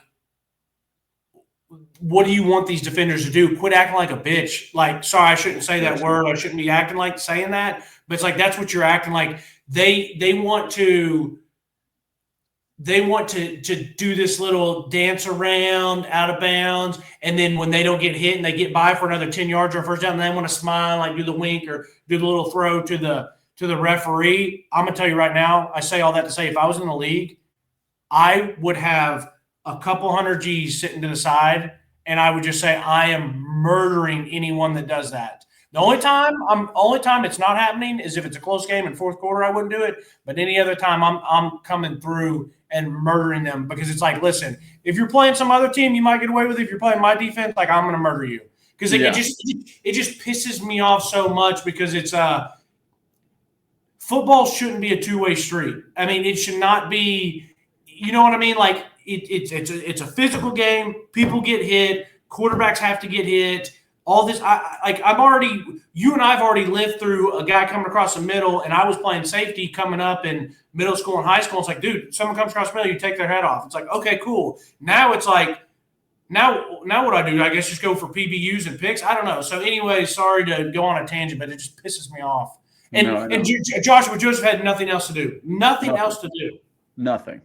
what do you want these defenders to do? Quit acting like a bitch. Like, sorry, I shouldn't say that word. I shouldn't be acting like saying that. But it's like that's what you're acting like. They want to do this little dance around out of bounds, and then when they don't get hit and they get by for another 10 yards or a first down, and they want to smile, like do the wink or do the little throw to the referee. I'm gonna tell you right now, I say all that to say if I was in the league, I would have a couple hundred G's sitting to the side, and I would just say I am murdering anyone that does that. The only time it's not happening is if it's a close game in fourth quarter. I wouldn't do it, but any other time I'm coming through and murdering them because it's like, listen, if you're playing some other team, you might get away with it. If you're playing my defense, like I'm going to murder you because it just pisses me off so much because it's football shouldn't be a two-way street. I mean, it should not be. You know what I mean? Like it's a physical game. People get hit. Quarterbacks have to get hit. All this, you and I've already lived through a guy coming across the middle, and I was playing safety coming up in middle school and high school. It's like, dude, someone comes across the middle, you take their head off. It's like, okay, cool. Now it's like, now what I do? I guess just go for PBUs and picks. I don't know. So anyway, sorry to go on a tangent, but it just pisses me off. And Joshua Joseph had nothing else to do. Nothing else to do. Nothing.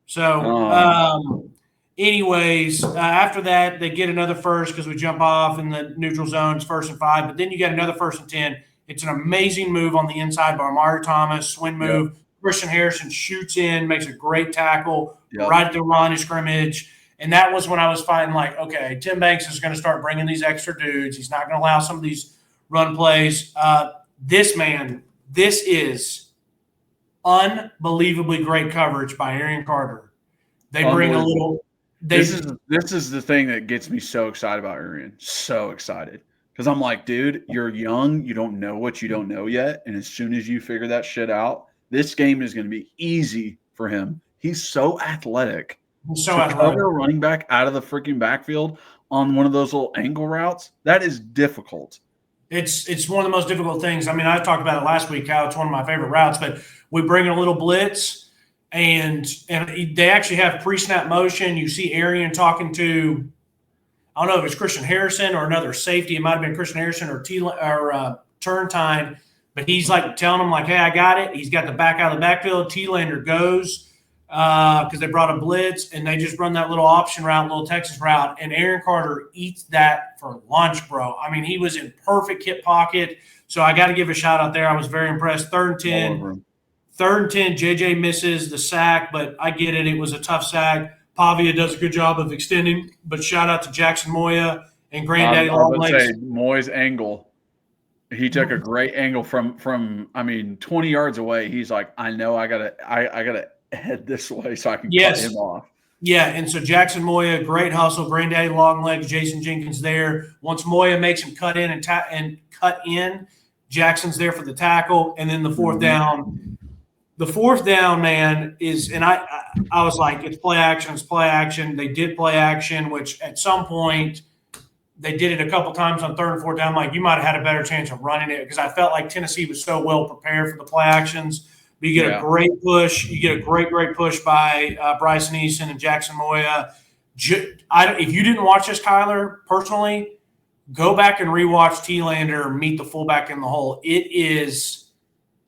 So, anyways, after that, they get another first because we jump off in the neutral zones, 1st and 5. But then you get another 1st and 10. It's an amazing move on the inside by Amari Thomas, swing move. Yep. Christian Harrison shoots in, makes a great tackle right at the line of scrimmage. And that was when I was finding like, okay, Tim Banks is going to start bringing these extra dudes. He's not going to allow some of these run plays. This is unbelievably great coverage by Arian Carter. They bring a little. This is the thing that gets me so excited about Arian. So excited because I'm like, dude, you're young. You don't know what you don't know yet, and as soon as you figure that shit out, this game is going to be easy for him. He's so athletic. Cover a running back out of the freaking backfield on one of those little angle routes, that is difficult. It's one of the most difficult things. I mean, I talked about it last week, how it's one of my favorite routes, but we bring in a little blitz, and they actually have pre-snap motion. You see Arian talking to, I don't know if it's Christian Harrison or another safety. It might have been Christian Harrison or Turntine, but he's like telling them like, hey, I got it. He's got the back out of the backfield. T-Lander goes because they brought a blitz, and they just run that little option route, little Texas route, and Arian Carter eats that for lunch, bro. I mean, he was in perfect hip pocket, so I got to give a shout-out there. I was very impressed. 3rd and 10, JJ misses the sack, but I get it. It was a tough sack. Pavia does a good job of extending, but shout-out to Jackson Moya and Granddaddy Longlegs. Moy's angle. He took a great angle from 20 yards away. He's like, I know I gotta head this way so I can cut him off. Yeah, and so Jackson Moya, great hustle. Granddaddy Longlegs, Jason Jenkins there. Once Moya makes him cut in and cut in, Jackson's there for the tackle, and then the fourth down. The fourth down, man, is – and I was like, it's play action, it's play action. They did play action, which at some point they did it a couple times on third and fourth down. Like, you might have had a better chance of running it because I felt like Tennessee was so well prepared for the play actions. But you get a great push. You get a great push by Bryson Eason and Jackson Moya. If you didn't watch this, Kyler, personally, go back and rewatch T-Lander meet the fullback in the hole. It is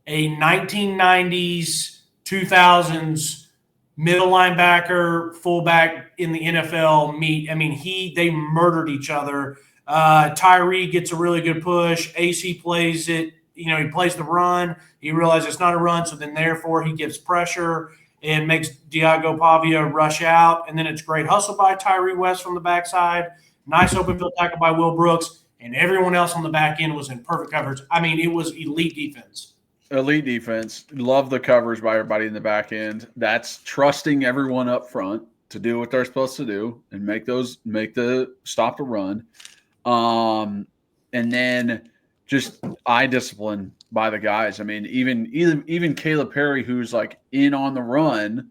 a 1990s, 2000s middle linebacker, fullback in the NFL meet. I mean, they murdered each other. Tyree gets a really good push. AC plays it. He plays the run. He realizes it's not a run, so then therefore he gives pressure and makes Diago Pavia rush out. And then it's great hustle by Tyree West from the backside. Nice open field tackle by Will Brooks. And everyone else on the back end was in perfect coverage. I mean, it was elite defense. Elite defense. Love the coverage by everybody in the back end. That's trusting everyone up front to do what they're supposed to do and make the stop the run. And then just eye discipline by the guys. I mean, even Caleb Perry, who's like in on the run,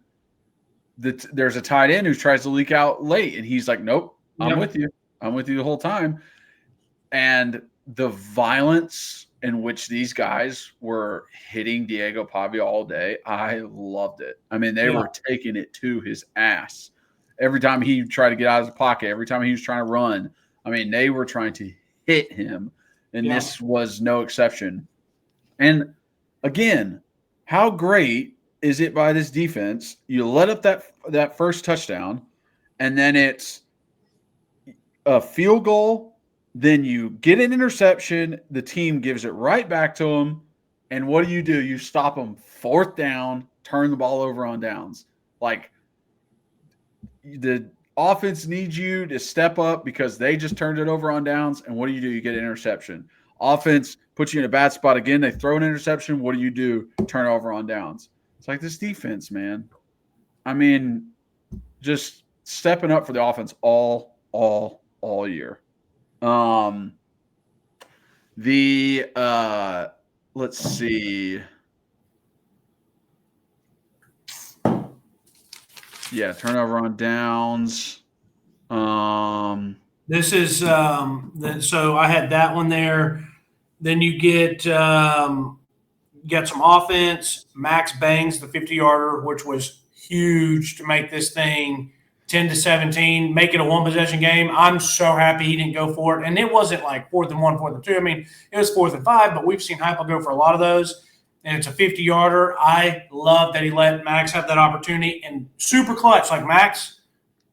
there's a tight end who tries to leak out late, and he's like, nope, I'm with you. I'm with you the whole time. And the violence in which these guys were hitting Diego Pavia all day, I loved it. I mean, they were taking it to his ass. Every time he tried to get out of his pocket, every time he was trying to run, I mean, they were trying to hit him, and this was no exception. And, again, how great is it by this defense? You let up that first touchdown, and then it's a field goal. Then you get an interception. The team gives it right back to them. And what do? You stop them fourth down, turn the ball over on downs. Like, the offense needs you to step up because they just turned it over on downs. And what do? You get an interception. Offense puts you in a bad spot again. They throw an interception. What do? Turn it over on downs. It's like this defense, man. I mean, just stepping up for the offense all year. Let's see. Yeah, turnover on downs. This is so I had that one there. Then you get some offense. Max bangs the 50-yarder, which was huge to make this thing 10-17, make it a one-possession game. I'm so happy he didn't go for it. And it wasn't like 4th and 1, 4th and 2. I mean, it was 4th and 5, but we've seen Heupel go for a lot of those. And it's a 50-yarder. I love that he let Max have that opportunity. And super clutch. Like, Max,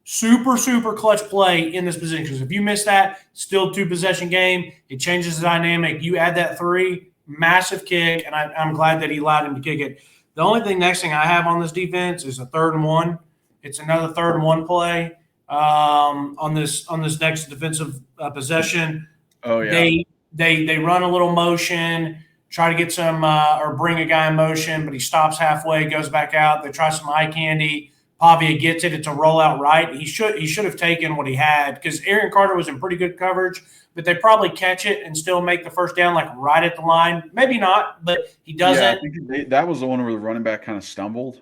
super clutch play in this position. Because if you miss that, still 2-possession game. It changes the dynamic. You add that 3, massive kick, and I'm glad that he allowed him to kick it. The only next thing I have on this defense is a 3rd and 1. It's another 3rd and 1 play on this next defensive possession. Oh yeah. They run a little motion, try to get some or bring a guy in motion, but he stops halfway, goes back out. They try some eye candy. Pavia gets it. It's a rollout right. He should have taken what he had because Aaron Carter was in pretty good coverage, but they probably catch it and still make the first down like right at the line. Maybe not, but he doesn't. Yeah, I think that was the one where the running back kind of stumbled.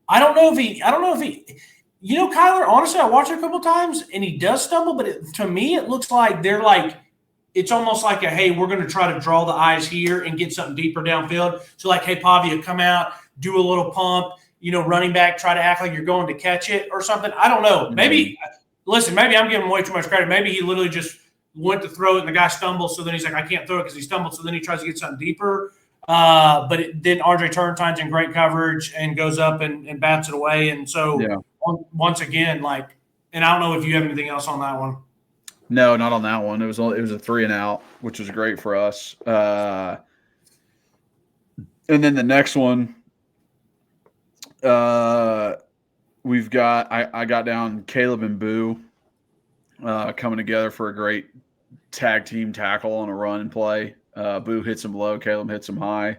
I don't know if he, Kyler, honestly, I watched it a couple of times and he does stumble, but to me, it looks like they're like, it's almost like hey, we're going to try to draw the eyes here and get something deeper downfield. So like, hey, Pavia, come out, do a little pump, running back, try to act like you're going to catch it or something. I don't know. Maybe I'm giving him way too much credit. Maybe he literally just went to throw it and the guy stumbles. So then he's like, I can't throw it because he stumbled. So then he tries to get something deeper. Then Andre Turrentine's in great coverage and goes up and bats it away. And so once again, and I don't know if you have anything else on that one. No, not on that one. It was a 3 and out, which was great for us. And then the next one, we've got I got down Caleb and Boo coming together for a great tag team tackle on a run and play. Boo hits him low, Caleb hits him high.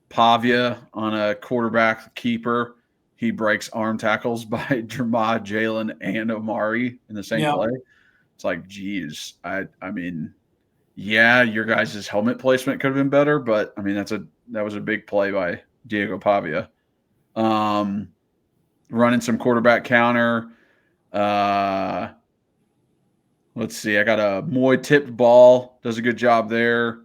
Pavia on a quarterback keeper, he breaks arm tackles by Jermad, Jalen, and Omari in the same play. It's like, geez, I mean, Yeah, your guys' helmet placement could have been better, but I mean that was a big play by Diego Pavia. Running some quarterback counter. Let's see. I got a Moy tipped ball. Does a good job there.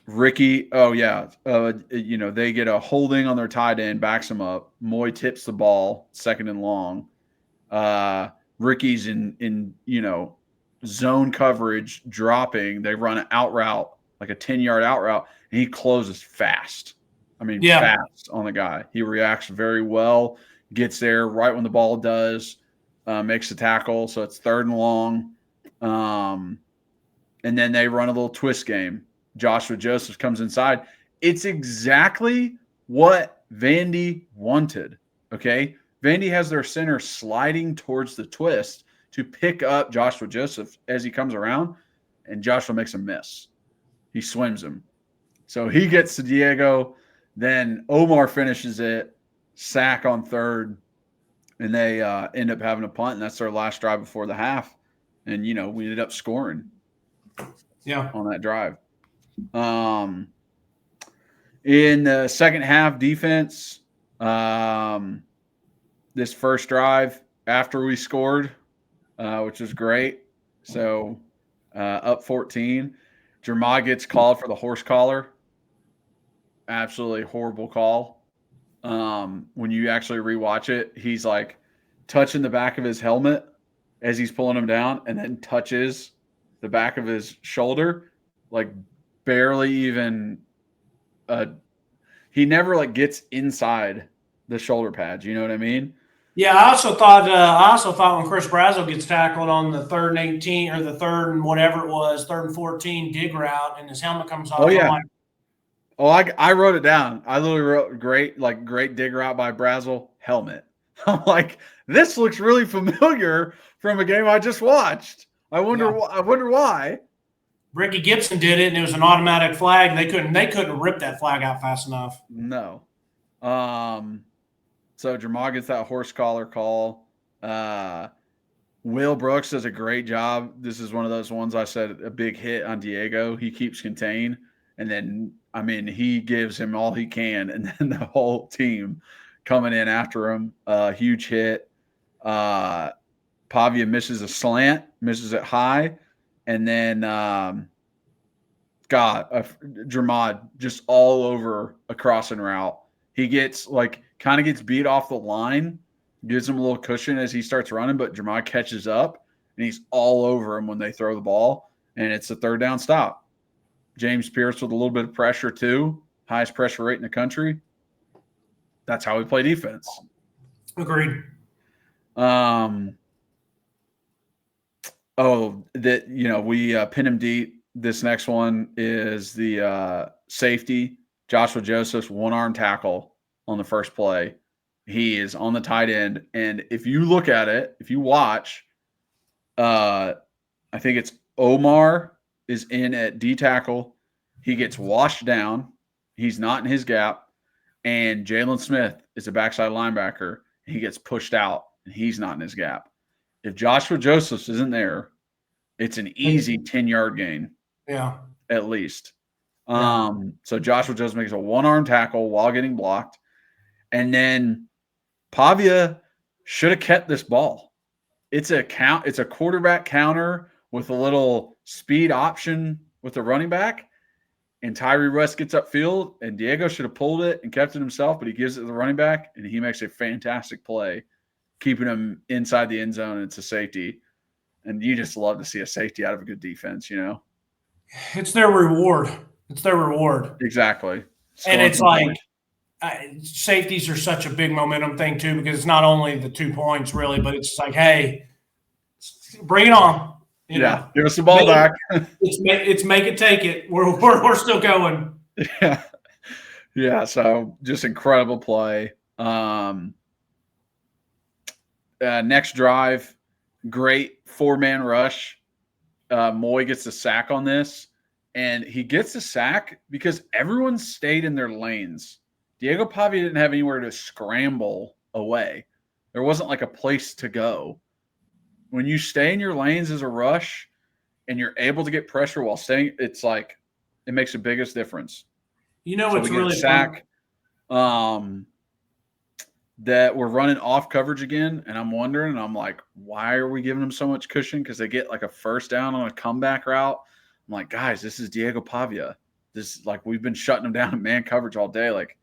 Ricky. Oh yeah. They get a holding on their tight end, backs them up. Moy tips the ball, 2nd and long. Ricky's in zone coverage, dropping. They run an out route, like a 10-yard out route, and he closes fast. I mean, fast on the guy. He reacts very well, gets there right when the ball does, makes the tackle. So it's 3rd and long. And then they run a little twist game. Joshua Joseph comes inside. It's exactly what Vandy wanted. Okay. Vandy has their center sliding towards the twist to pick up Joshua Joseph as he comes around, and Joshua makes a miss. He swims him. So he gets to Diego. Then Omar finishes it, sack on 3rd, and they end up having a punt, and that's their last drive before the half. And, we ended up scoring on that drive. In the second half defense, this first drive after we scored, which was great. So up 14. Jermod gets called for the horse collar. Absolutely horrible call. When you actually rewatch it, he's like touching the back of his helmet as he's pulling him down, and then touches the back of his shoulder, like barely even. He never like gets inside the shoulder pads. You know what I mean? Yeah, I also thought when Chris Brazel gets tackled on the 3rd and 18 or the 3rd and whatever it was, 3rd and 14 dig route, and his helmet comes off. Oh yeah. I wrote it down. I literally wrote great dig route by Brazel, helmet. I'm like, this looks really familiar from a game I just watched. I wonder why. Ricky Gibson did it, and it was an automatic flag. They couldn't rip that flag out fast enough. No. So Jermod gets that horse collar call. Will Brooks does a great job. This is one of those ones I said a big hit on Diego. He keeps contained, and then he gives him all he can, and then the whole team coming in after him. Huge hit. Pavia misses a slant, misses it high, and then Jermod just all over a crossing route. He gets kind of gets beat off the line, gives him a little cushion as he starts running, but Jermod catches up, and he's all over him when they throw the ball, and it's a 3rd down stop. James Pierce with a little bit of pressure too, highest pressure rate in the country. That's how we play defense. Agreed. We pin him deep. This next one is the safety. Joshua Joseph's 1-arm tackle on the first play. He is on the tight end. And if you look at it, if you watch, I think it's Omar is in at D tackle. He gets washed down. He's not in his gap. And Jalen Smith is a backside linebacker. He gets pushed out, and he's not in his gap. If Joshua Josephs isn't there, it's an easy 10-yard gain. Yeah. At least. So Joshua Josephs makes a 1-arm tackle while getting blocked. And then Pavia should have kept this ball. It's a quarterback counter with a little speed option with the running back. And Tyree West gets upfield, and Diego should have pulled it and kept it himself, but he gives it to the running back, and he makes a fantastic play, keeping him inside the end zone. And it's a safety. And you just love to see a safety out of a good defense, It's their reward. Exactly. And it's like safeties are such a big momentum thing too, because it's not only the 2 points really, but it's like, hey, bring it on. Give us the ball back. It's make it, take it. We're still going. Yeah. So just incredible play. Next drive, great 4-man rush. Moy gets the sack on this, and he gets the sack because everyone stayed in their lanes. Diego Pavia didn't have anywhere to scramble away. There wasn't like a place to go. When you stay in your lanes as a rush, and you're able to get pressure while staying, it's like it makes the biggest difference. You know, So it's we get really a sack that we're running off coverage again, and I'm wondering, and I'm like, why are we giving them so much cushion? Because they get like a first down on a comeback route. I'm like, guys, this is Diego Pavia. This like we've been shutting them down in man coverage all day. Like,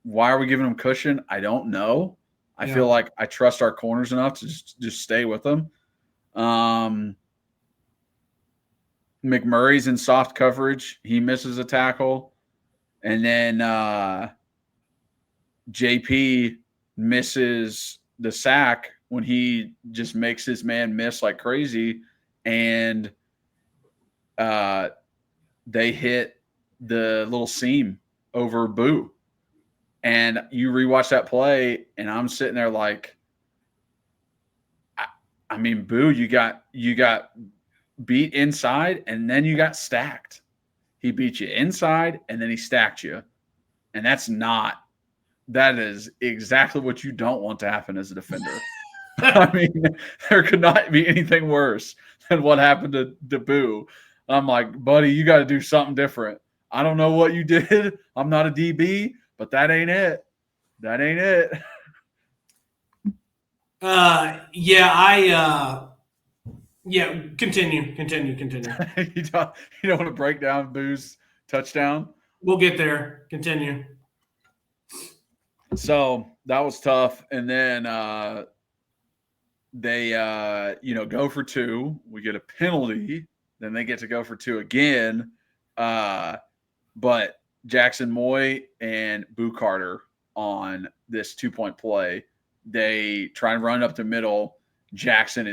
why are we giving them cushion? I don't know. I feel like I trust our corners enough to just stay with them. McMurray's in soft coverage. He misses a tackle. And then JP misses the sack when he just makes his man miss like crazy. And they hit the little seam over Boo. And you rewatch that play, and I'm sitting there like, I mean, Boo, you got beat inside, and then you got stacked. He beat you inside, and then he stacked you. And that is exactly what you don't want to happen as a defender. I mean, there could not be anything worse than what happened to Boo. I'm like, buddy, you got to do something different. I don't know what you did. I'm not a DB, but that ain't it. That ain't it. Continue. You don't want to break down Boo's touchdown? We'll get there. Continue. So that was tough. And then they go for two. We get a penalty. Then they get to go for two again. But Jackson Moy and Boo Carter on this 2-point play, they try and run up the middle. Jackson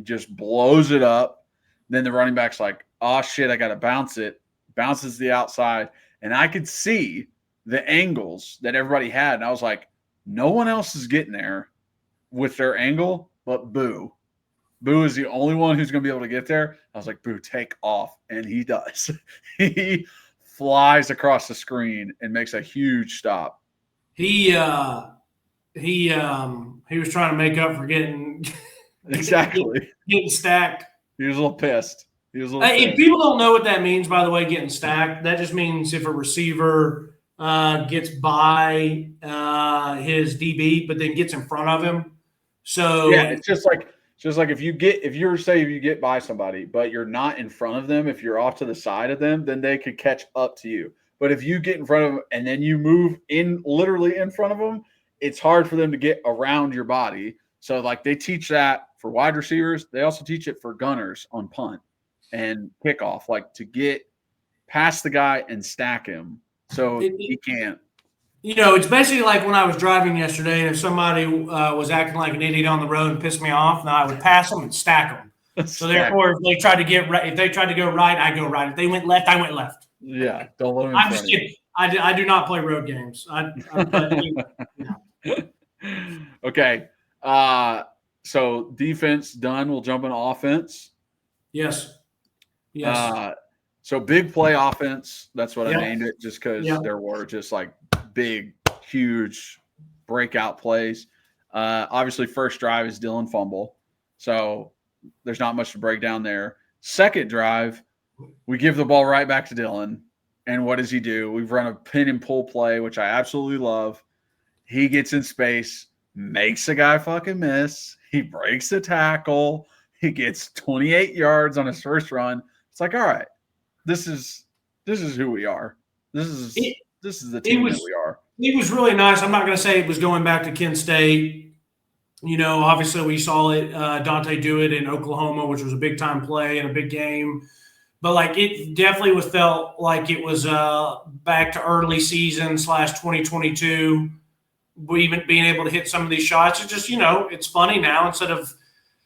just blows it up. Then the running back's like, oh, shit, I got to bounce it. Bounces the outside. And I could see the angles that everybody had. And I was like, no one else is getting there with their angle but Boo. Boo is the only one who's going to be able to get there. I was like, Boo, take off. And he does. He flies across the screen and makes a huge stop. He was trying to make up for getting stacked. He was a little pissed. If people don't know what that means, by the way, getting stacked, that just means if a receiver gets by his DB, but then gets in front of him. So yeah, it's just like if you get by somebody, but you're not in front of them, if you're off to the side of them, then they could catch up to you. But if you get in front of them and then you move literally in front of them, it's hard for them to get around your body. So like they teach that for wide receivers. They also teach it for gunners on punt and kickoff, like to get past the guy and stack him so he can't. It's basically like when I was driving yesterday, and if somebody was acting like an idiot on the road and pissed me off, now I would pass them and stack them. So therefore, if they tried to go right, I go right. If they went left, I went left. Yeah, don't let them. I'm just kidding. I do not play road games. Okay. So defense done. We'll jump into offense. Yes. So big play offense. That's what I named it, just because there were just like big, huge breakout plays. Obviously, first drive is Dylan fumble. So there's not much to break down there. Second drive, we give the ball right back to Dylan. And what does he do? We've run a pin and pull play, which I absolutely love. He gets in space, makes a guy fucking miss. He breaks the tackle. He gets 28 yards on his first run. It's like, all right, this is who we are. This is the team that we are. He was really nice. I'm not going to say it was going back to Kent State. Obviously we saw it, Dante do it in Oklahoma, which was a big time play and a big game. But like it definitely felt like it was back to early season / 2022. Even being able to hit some of these shots. It's just, it's funny now. Instead of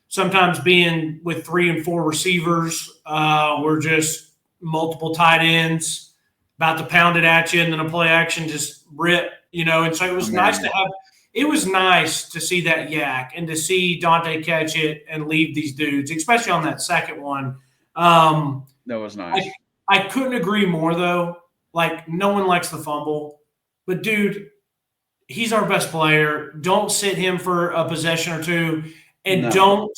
sometimes being with 3 and 4 receivers, we're just multiple tight ends about to pound it at you, and then a play action just rip, And so it was nice to have. It was nice to see that yak and to see Dante catch it and leave these dudes, especially on that second one. That was nice. I couldn't agree more, though. Like, no one likes the fumble. But, dude, he's our best player. Don't sit him for a possession or two. And don't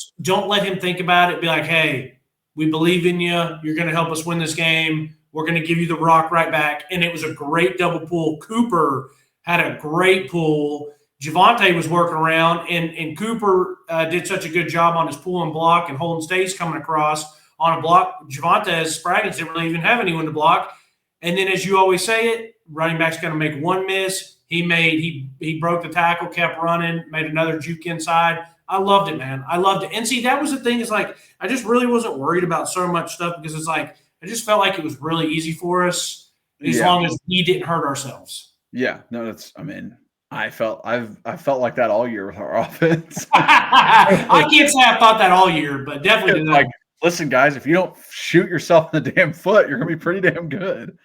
let him think about it. Be like, hey, We believe in you. You're going to help us win this game. We're going to give you the rock right back. And it was a great double pull. Cooper had a great pull. Javonte was working around, and Cooper did such a good job on his pull and block, and Holden State's coming across on a block. Javonte's Spraggins didn't really even have anyone to block. And then, as you always say it, running back's going to make one miss. He broke the tackle, kept running, made another juke inside. I loved it, man. I loved it. And see, that was the thing is like I just really wasn't worried about so much stuff because it's like I just felt like it was really easy for us as long as we didn't hurt ourselves. Yeah, no, that's. I mean, I felt like that all year with our offense. I can't say I thought that all year, but definitely did like, listen, guys, if you don't shoot yourself in the damn foot, you're gonna be pretty damn good.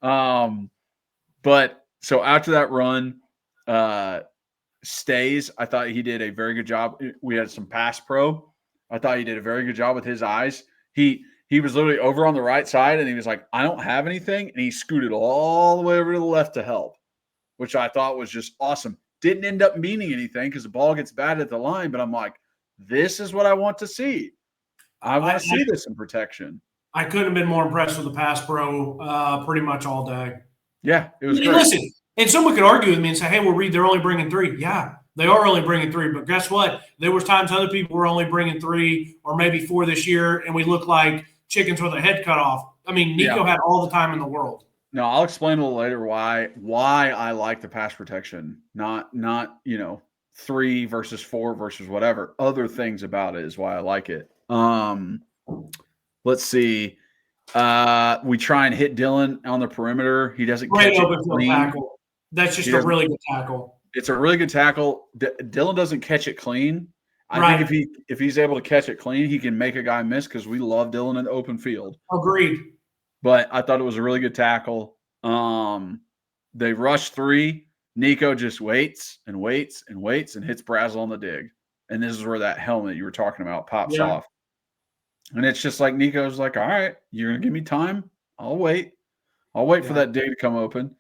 But so after that run, Stays, I thought he did a very good job. We had some pass pro. I thought he did a very good job with his eyes. He was literally over on the right side, and he was like, I don't have anything. And he scooted all the way over to the left to help, which I thought was just awesome. Didn't end up meaning anything because the ball gets batted at the line, but I'm like, this is what I want to see. I want to see this in protection. I couldn't have been more impressed with the pass pro pretty much all day. Yeah, it was great. Listen, and someone could argue with me and say, hey, well, Reed, they're only bringing 3. Yeah, they are only bringing 3. But guess what? There was times other people were only bringing 3 or maybe 4 this year, and we look like chickens with a head cut off. I mean, Nico had all the time in the world. No, I'll explain a little later why I like the pass protection, not 3 versus 4 versus whatever. Other things about it is why I like it. Let's see. We try and hit Dylan on the perimeter. He doesn't catch it clean. Tackle. That's just a really good tackle. It's a really good tackle. Dylan doesn't catch it clean. I think if he's able to catch it clean, he can make a guy miss because we love Dylan in the open field. Agreed. But I thought it was a really good tackle. They rush 3. Nico just waits and waits and waits and hits Brazel on the dig. And this is where that helmet you were talking about pops off. And it's just like Nico's like, all right, you're going to give me time. I'll wait. I'll wait for that dig to come open.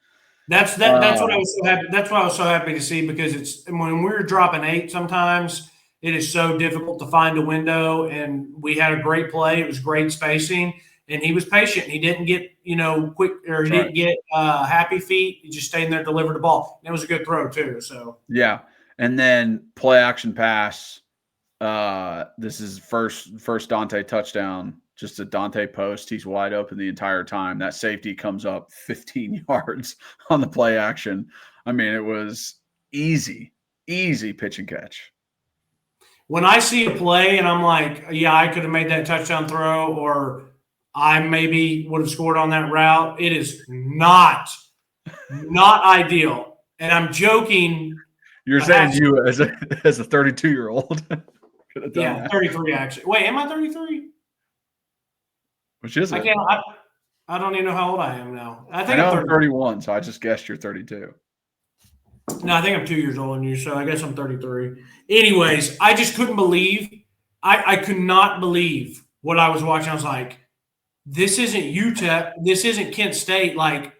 That's what I was so happy. That's what I was so happy to see because it's when we were dropping 8 sometimes it is so difficult to find a window, and we had a great play. It was great spacing, and he was patient. He didn't get quick or he didn't get happy feet. He just stayed in there, delivered the ball. And it was a good throw too. So yeah, and then play action pass. This is first Dante touchdown. Just a Dante post. He's wide open the entire time. That safety comes up 15 yards on the play action. I mean, it was easy pitch and catch. When I see a play and I'm like, yeah, I could have made that touchdown throw, or I maybe would have scored on that route, it is not ideal. And I'm joking. You're saying you as a 32-year-old. Yeah, 33 actually. Wait, am I 33? Which is it? I don't even know how old I am now. I think I'm 31, so I just guessed you're 32. No, I think I'm 2 years older than you, so I guess I'm 33. Anyways, I just couldn't believe – I could not believe what I was watching. I was like, this isn't UTEP. This isn't Kent State. I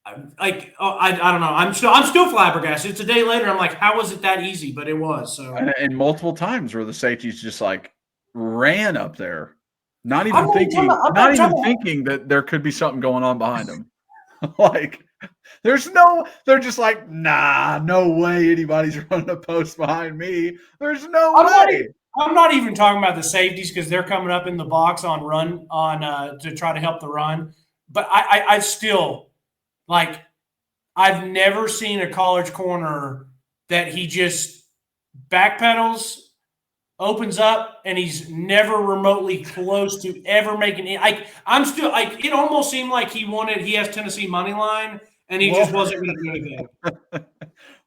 don't know. I'm still flabbergasted. It's a day later. I'm like, how was it that easy? But it was. So and multiple times where the safeties just ran up there. Not even thinking that there could be something going on behind them. They're just like, nah, no way anybody's running a post behind me. There's no way. I'm not even talking about the safeties because they're coming up in the box to try to help the run. But I still I've never seen a college corner that he just backpedals, opens up, and he's never remotely close to ever making it. I'm still it almost seemed like he has Tennessee money line, and he just wasn't going to do anything.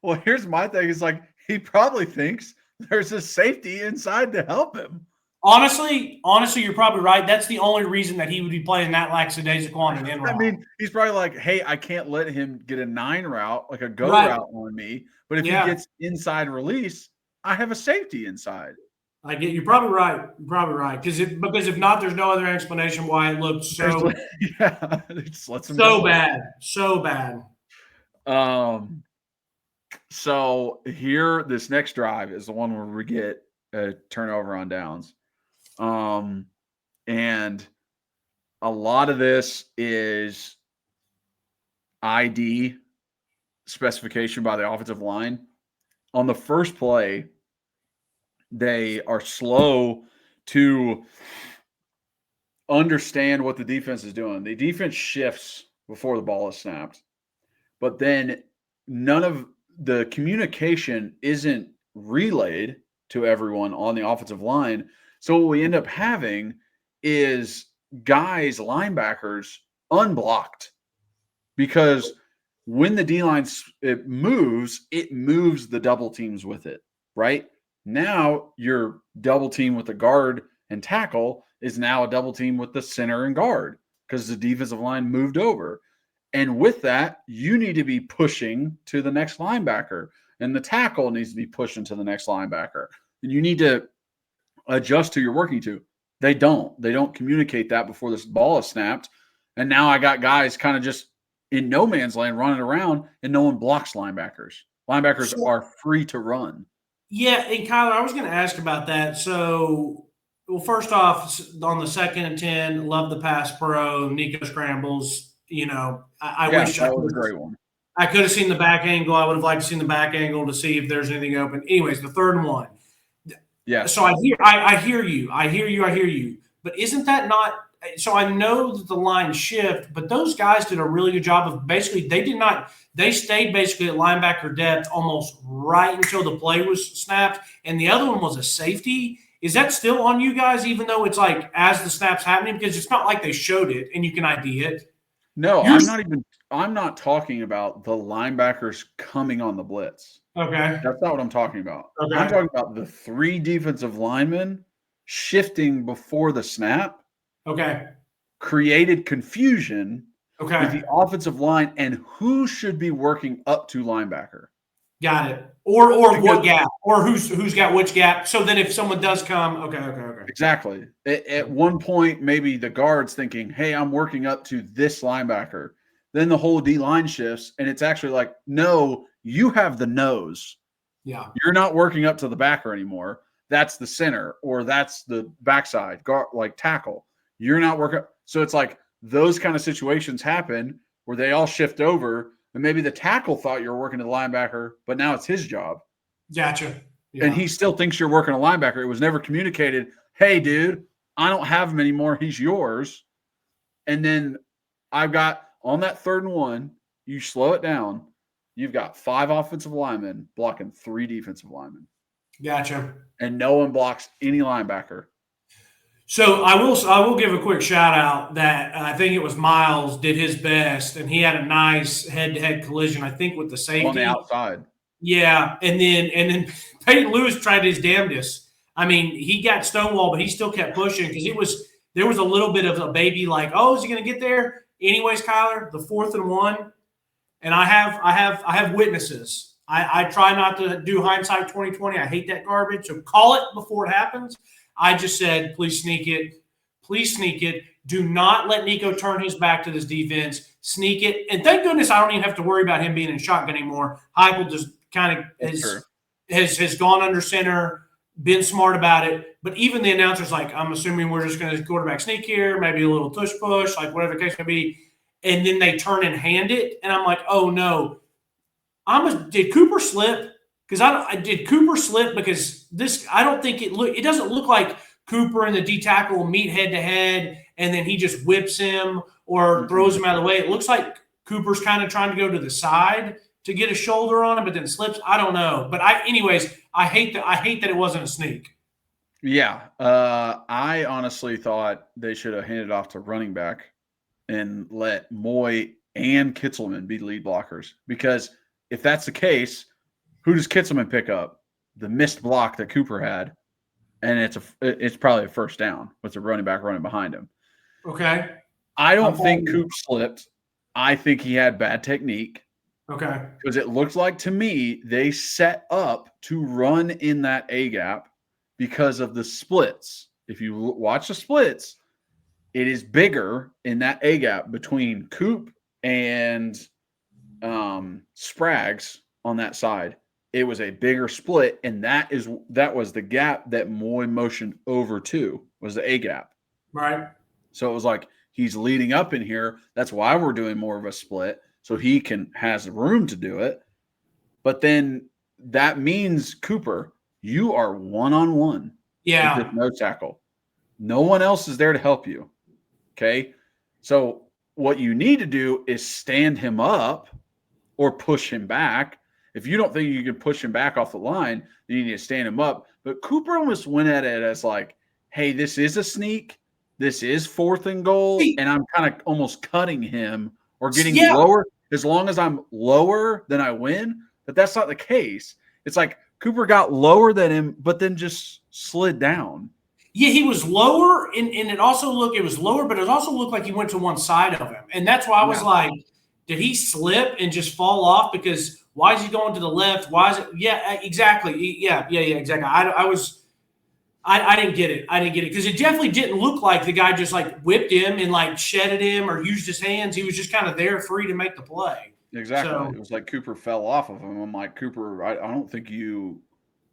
Well, here's my thing: is he probably thinks there's a safety inside to help him. Honestly, you're probably right. That's the only reason that he would be playing that lackadaisical and in route. I mean, he's probably like, hey, I can't let him get a 9 route, like a go route on me. But if he gets inside release, I have a safety inside. You're probably right. You're probably right. Because if not, there's no other explanation why it looked so just lets him so bad. So bad. So here, this next drive is the one where we get a turnover on downs. And a lot of this is ID specification by the offensive line. On the first play, they are slow to understand what the defense is doing. The defense shifts before the ball is snapped, but then none of the communication isn't relayed to everyone on the offensive line. So what we end up having is guys, linebackers, unblocked, because when the D-line it moves the double teams with it, right? Now your double team with the guard and tackle is now a double team with the center and guard because the defensive line moved over. And with that, you need to be pushing to the next linebacker, and the tackle needs to be pushing to the next linebacker. And you need to adjust to your working to. They don't communicate that before this ball is snapped. And now I got guys kind of just in no man's land running around, and no one blocks linebackers. Linebackers are free to run. Yeah, and Kyler, I was going to ask about that. So, well, first off, on the 2nd and 10, love the pass pro, Nico scrambles. I wish that was a great one. I could have seen the back angle. I would have liked to see the back angle to see if there's anything open. Anyways, the 3rd and 1. Yeah. So I hear you. But isn't that not? So I know that the line shift, but those guys did a really good job of basically they stayed basically at linebacker depth almost right until the play was snapped, and the other one was a safety. Is that still on you guys, even though it's like as the snap's happening? Because it's not like they showed it and you can ID it. No, I'm not talking about the linebackers coming on the blitz. Okay. That's not what I'm talking about. Okay. I'm talking about the 3 defensive linemen shifting before the snap. Okay. Created confusion with Okay. the offensive line and who should be working up to linebacker. Got it. Or what gap, or who's got which gap, so that if someone does come, okay. Exactly. At one point, maybe the guard's thinking, hey, I'm working up to this linebacker. Then the whole D-line shifts, and it's actually like, no, you have the nose. Yeah. You're not working up to the backer anymore. That's the center, or that's the backside, guard, like tackle. You're not working. So it's like those kind of situations happen where they all shift over, and maybe the tackle thought you were working to the linebacker, but now it's his job. Gotcha. Yeah. And he still thinks you're working a linebacker. It was never communicated, hey, dude, I don't have him anymore. He's yours. And then I've got on that 3rd and 1, you slow it down. You've got 5 offensive linemen blocking 3 defensive linemen. Gotcha. And no one blocks any linebacker. So I will give a quick shout out that I think it was Miles did his best, and he had a nice head-to-head collision, I think, with the safety on the outside. Yeah, and then Peyton Lewis tried his damnedest. I mean, he got stonewalled, but he still kept pushing because there was a little bit of a baby like, oh, is he going to get there? Anyways, Kyler, the 4th and 1, and I have witnesses. I try not to do hindsight 2020. I hate that garbage. So call it before it happens. I just said, please sneak it. Please sneak it. Do not let Nico turn his back to this defense. Sneak it. And thank goodness I don't even have to worry about him being in shotgun anymore. Heupel just kind of has gone under center, been smart about it. But even the announcer's like, I'm assuming we're just going to quarterback sneak here, maybe a little tush push, like whatever the case may be. And then they turn and hand it. And I'm like, oh, no. Did Cooper slip? Did Cooper slip because this? I don't think it doesn't look like Cooper and the D tackle will meet head to head, and then he just whips him or throws him out of the way. It looks like Cooper's kind of trying to go to the side to get a shoulder on him, but then slips. I don't know, but I hate that it wasn't a sneak. Yeah, I honestly thought they should have handed off to running back and let Moy and Kitzelman be lead blockers, because if that's the case, who does Kitzelman pick up? The missed block that Cooper had, and it's probably a first down with the running back running behind him. Okay. I don't think Coop slipped. I think he had bad technique. Okay. Because it looked like to me they set up to run in that A gap because of the splits. If you watch the splits, it is bigger in that A gap between Coop and Sprags on that side. It was a bigger split, and that was the gap that Moy motioned over to, was the A gap. Right. So it was like he's leading up in here. That's why we're doing more of a split, so he has room to do it. But then that means, Cooper, you are one-on-one with this Yeah. nose tackle. No one else is there to help you. Okay? So what you need to do is stand him up or push him back. If you don't think you can push him back off the line, then you need to stand him up. But Cooper almost went at it as like, hey, this is a sneak. This is 4th and goal. And I'm kind of almost cutting him or getting lower. As long as I'm lower, then I win. But that's not the case. It's like Cooper got lower than him, but then just slid down. Yeah, he was lower, and it was lower, but it also looked like he went to one side of him. And that's why I was like, did he slip and just fall off? Because why is he going to the left? Why is it? Yeah, exactly. Yeah, exactly. I didn't get it. Because it definitely didn't look like the guy just like whipped him and like shedded him or used his hands. He was just kind of there free to make the play. Exactly. So, it was like Cooper fell off of him. I'm like, Cooper, I don't think you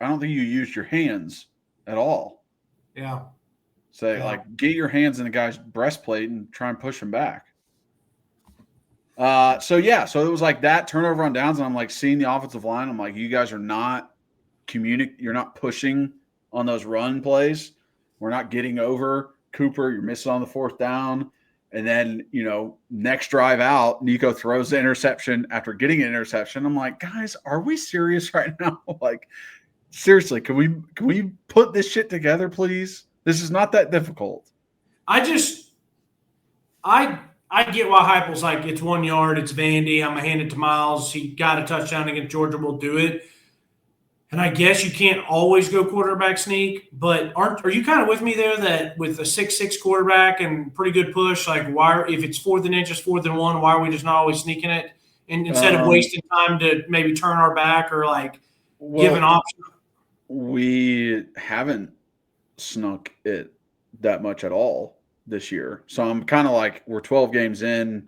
used your hands at all. Yeah. So like get your hands in the guy's breastplate and try and push him back. So it was like that turnover on downs, and I'm like seeing the offensive line. I'm like, you guys are not you're not pushing on those run plays. We're not getting over Cooper. You're missing on the 4th down. And then, next drive out, Nico throws the interception after getting an interception. I'm like, guys, are we serious right now? Like, seriously, can we put this shit together, please? This is not that difficult. I get why Heupel's like, it's 1 yard, it's Vandy, I'm going to hand it to Miles. He got a touchdown against Georgia, we'll do it. And I guess you can't always go quarterback sneak, but are you kind of with me there that with a 6'6" quarterback and pretty good push, like why if it's 4th and inches, 4th and 1, why are we just not always sneaking it? And instead of wasting time to maybe turn our back or like give an option? We haven't snuck it that much at all this year. So I'm kind of like, we're 12 games in.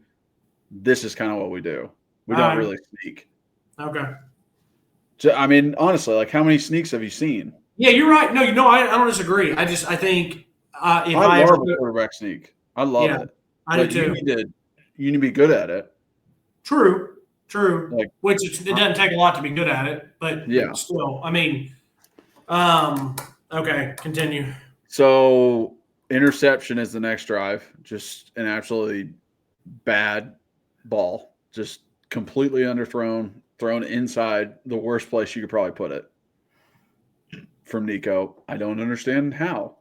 This is kind of what we do. We don't really sneak. Okay. I mean, honestly, like how many sneaks have you seen? Yeah, you're right. No, I don't disagree. I think if I love a quarterback sneak. I love it. I do too. You need to be good at it. True. Like, which it doesn't take a lot to be good at it, but still, I mean, okay, continue. So interception is the next drive. Just an absolutely bad ball. Just completely underthrown. Thrown inside the worst place you could probably put it from Nico. I don't understand how.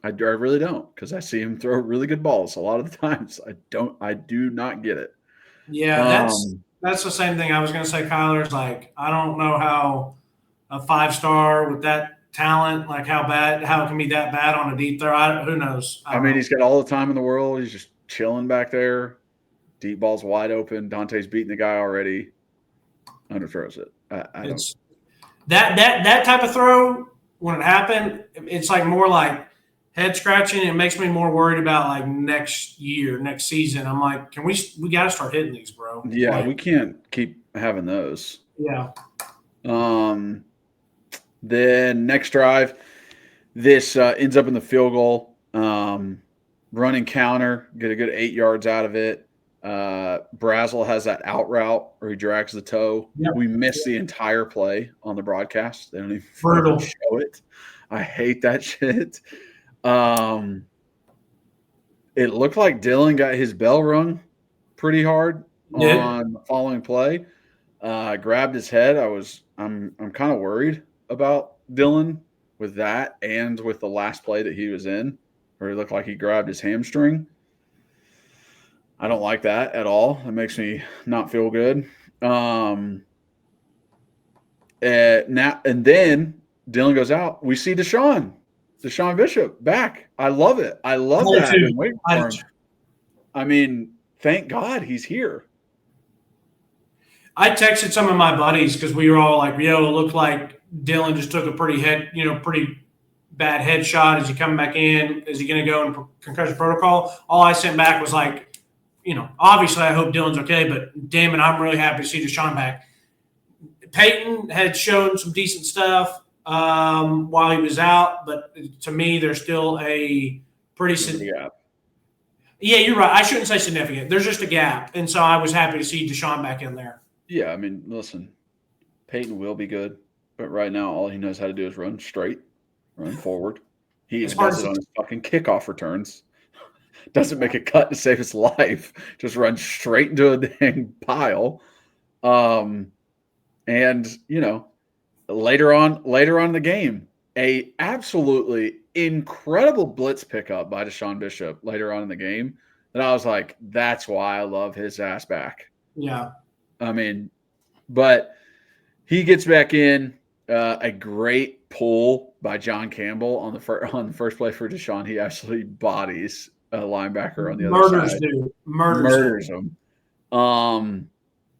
I really don't, because I see him throw really good balls a lot of the times. I do not get it. Yeah, that's the same thing I was going to say. Kyler's like, I don't know how a 5-star with that talent, like how it can be that bad on a deep throw. Who knows? I mean, he's got all the time in the world. He's just chilling back there. Deep ball's wide open. Dante's beating the guy already. Underthrows it. I don't. That type of throw, when it happened, it's like more like head scratching. It makes me more worried about like next season. I'm like, we got to start hitting these, bro. Yeah, like, we can't keep having those. Yeah. Then next drive, this ends up in the field goal. Running counter, get a good 8 yards out of it. Brazel has that out route where he drags the toe. Yep. We missed the entire play on the broadcast. They don't even show it. I hate that shit. It looked like Dylan got his bell rung pretty hard on the following play. Grabbed his head. I'm kind of worried about Dylan with that and with the last play that he was in, where it looked like he grabbed his hamstring. I don't like that at all. It makes me not feel good. And then Dylan goes out. We see Deshaun Bishop back. I love it. I love that. I've been waiting for him. I mean, thank God he's here. I texted some of my buddies because we were all like, "Yo, it looked like Dylan just took a pretty bad headshot. Is he coming back in? Is he going to go in concussion protocol?" All I sent back was like, obviously I hope Dylan's okay, but damn it, I'm really happy to see Deshaun back. Peyton had shown some decent stuff while he was out, but to me, there's still a gap. Yeah, you're right. I shouldn't say significant. There's just a gap. And so I was happy to see Deshaun back in there. Yeah, I mean, listen, Peyton will be good, but right now all he knows how to do is run straight, run forward. He even does it on his fucking kickoff returns. Doesn't make a cut to save his life. Just runs straight into a dang pile. And later on in the game, a absolutely incredible blitz pickup by Deshaun Bishop later on in the game. And I was like, that's why I love his ass back. Yeah. I mean, but he gets back in. A great pull by John Campbell on the first play for Deshaun. He actually bodies a linebacker on the other side. Murders him.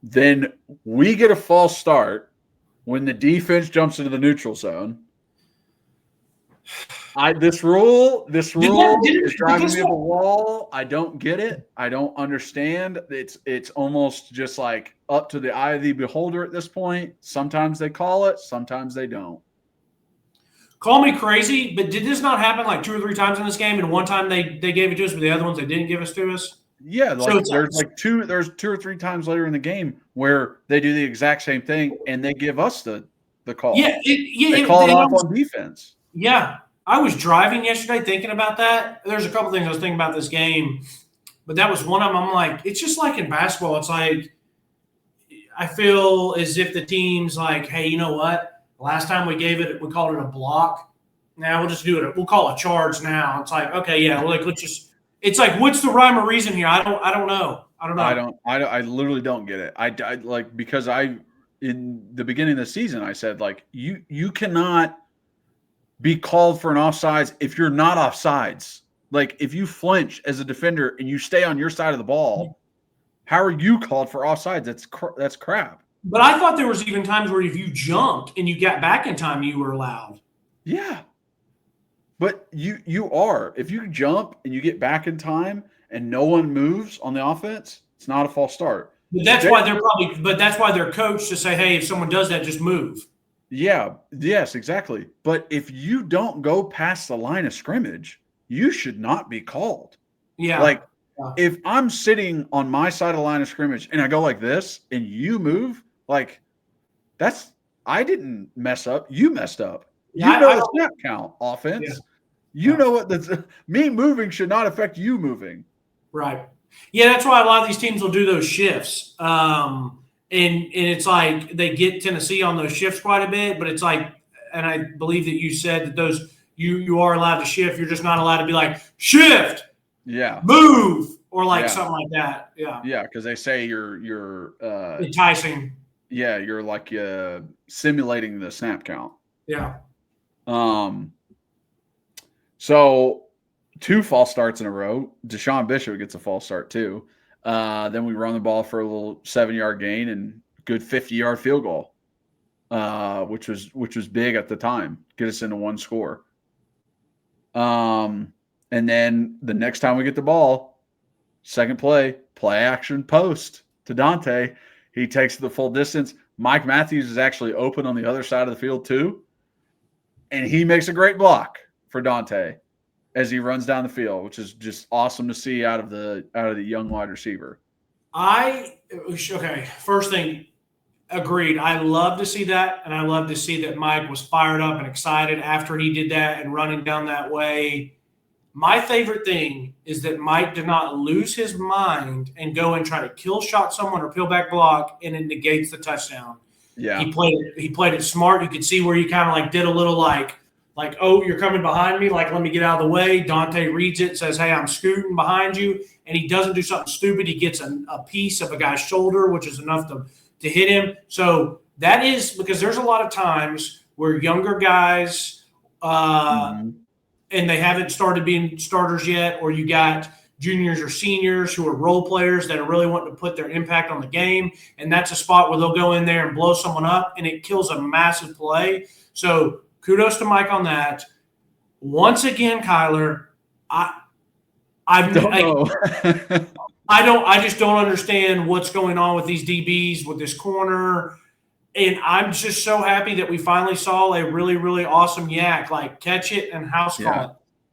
Then we get a false start when the defense jumps into the neutral zone. This rule is driving me up a wall. I don't get it. I don't understand. It's almost just like up to the eye of the beholder at this point. Sometimes they call it, sometimes they don't. Call me crazy, but did this not happen like 2 or 3 times in this game? And one time they gave it to us, but the other ones they didn't give us to us? Yeah, there's 2 or 3 times later in the game where they do the exact same thing and they give us the call. They call it off on defense. Yeah. I was driving yesterday thinking about that. There's a couple things I was thinking about this game, but that was one of them. I'm like, it's just like in basketball. It's like I feel as if the team's like, hey, you know what? Last time we called it a block. Now we'll just do it. We'll call it a charge now. It's like, okay, yeah, let's just – it's like, what's the rhyme or reason here? I don't know. I literally don't get it. I like, because in the beginning of the season, I said, like, you cannot be called for an offsides if you're not offsides. Like, if you flinch as a defender and you stay on your side of the ball, how are you called for offsides? That's crap. But I thought there was even times where if you jumped and you got back in time, you were allowed. Yeah. But you are. If you jump and you get back in time and no one moves on the offense, it's not a false start. But that's why they're coached to say, hey, if someone does that, just move. Yeah. Yes, exactly. But if you don't go past the line of scrimmage, you should not be called. Yeah. Like, if I'm sitting on my side of the line of scrimmage and I go like this and you move, like, I didn't mess up. You messed up. Yeah, the snap count offense. Yeah. You know what? Me moving should not affect you moving. Right. Yeah, that's why a lot of these teams will do those shifts. And it's like they get Tennessee on those shifts quite a bit, but it's like, and I believe that you said that those you are allowed to shift. You're just not allowed to be like, shift, move, or like something like that. Yeah. Yeah, because they say you're enticing. Yeah, you're like simulating the snap count. Yeah. So 2 false starts in a row. Deshaun Bishop gets a false start too. Then we run the ball for a little 7-yard gain and good 50-yard field goal, which was big at the time. Get us into 1 score. And then the next time we get the ball, second play action post to Dante. He takes the full distance. Mike Matthews is actually open on the other side of the field too. And he makes a great block for Dante as he runs down the field, which is just awesome to see out of the young wide receiver. First thing, agreed. I love to see that, and I love to see that Mike was fired up and excited after he did that and running down that way. My favorite thing is that Mike did not lose his mind and go and try to kill shot someone or peel back block, and it negates the touchdown. Yeah, he played it smart. You could see where he kind of like did a little like, oh, you're coming behind me. Like, let me get out of the way. Dante reads it, says, hey, I'm scooting behind you. And he doesn't do something stupid. He gets a piece of a guy's shoulder, which is enough to hit him. So that is because there's a lot of times where younger guys and they haven't started being starters yet, or you got juniors or seniors who are role players that are really wanting to put their impact on the game. And that's a spot where they'll go in there and blow someone up, and it kills a massive play. So kudos to Mike on that. Once again, Kyler, I just don't understand what's going on with these DBs, with this corner. And I'm just so happy that we finally saw a really, really awesome yak, like catch it and house call it.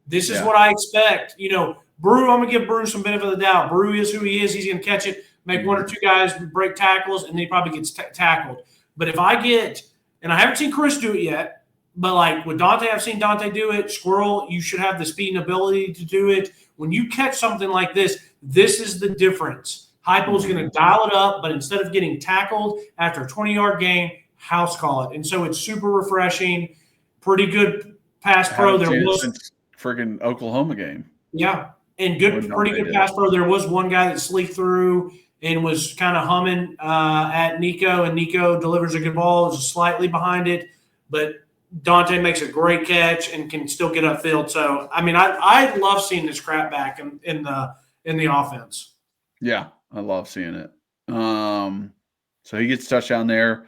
This is what I expect. Brew, I'm going to give Brew some benefit of the doubt. Brew is who he is. He's going to catch it, make one or two guys break tackles, and then he probably gets tackled. But if I get – and I haven't seen Chris do it yet, but like with Dante, I've seen Dante do it. Squirrel, you should have the speed and ability to do it. When you catch something like this is the difference. Heupel's going to dial it up, but instead of getting tackled after a 20-yard gain, house call it. And so it's super refreshing. Pretty good pass pro. There was since friggin' Oklahoma game. Yeah, and pretty good pass pro. There was one guy that sleeked through and was kind of humming at Nico, and Nico delivers a good ball. Is slightly behind it, but Dante makes a great catch and can still get upfield. So, I mean, I love seeing this crap back in the offense. Yeah, I love seeing it. So he gets a touchdown there.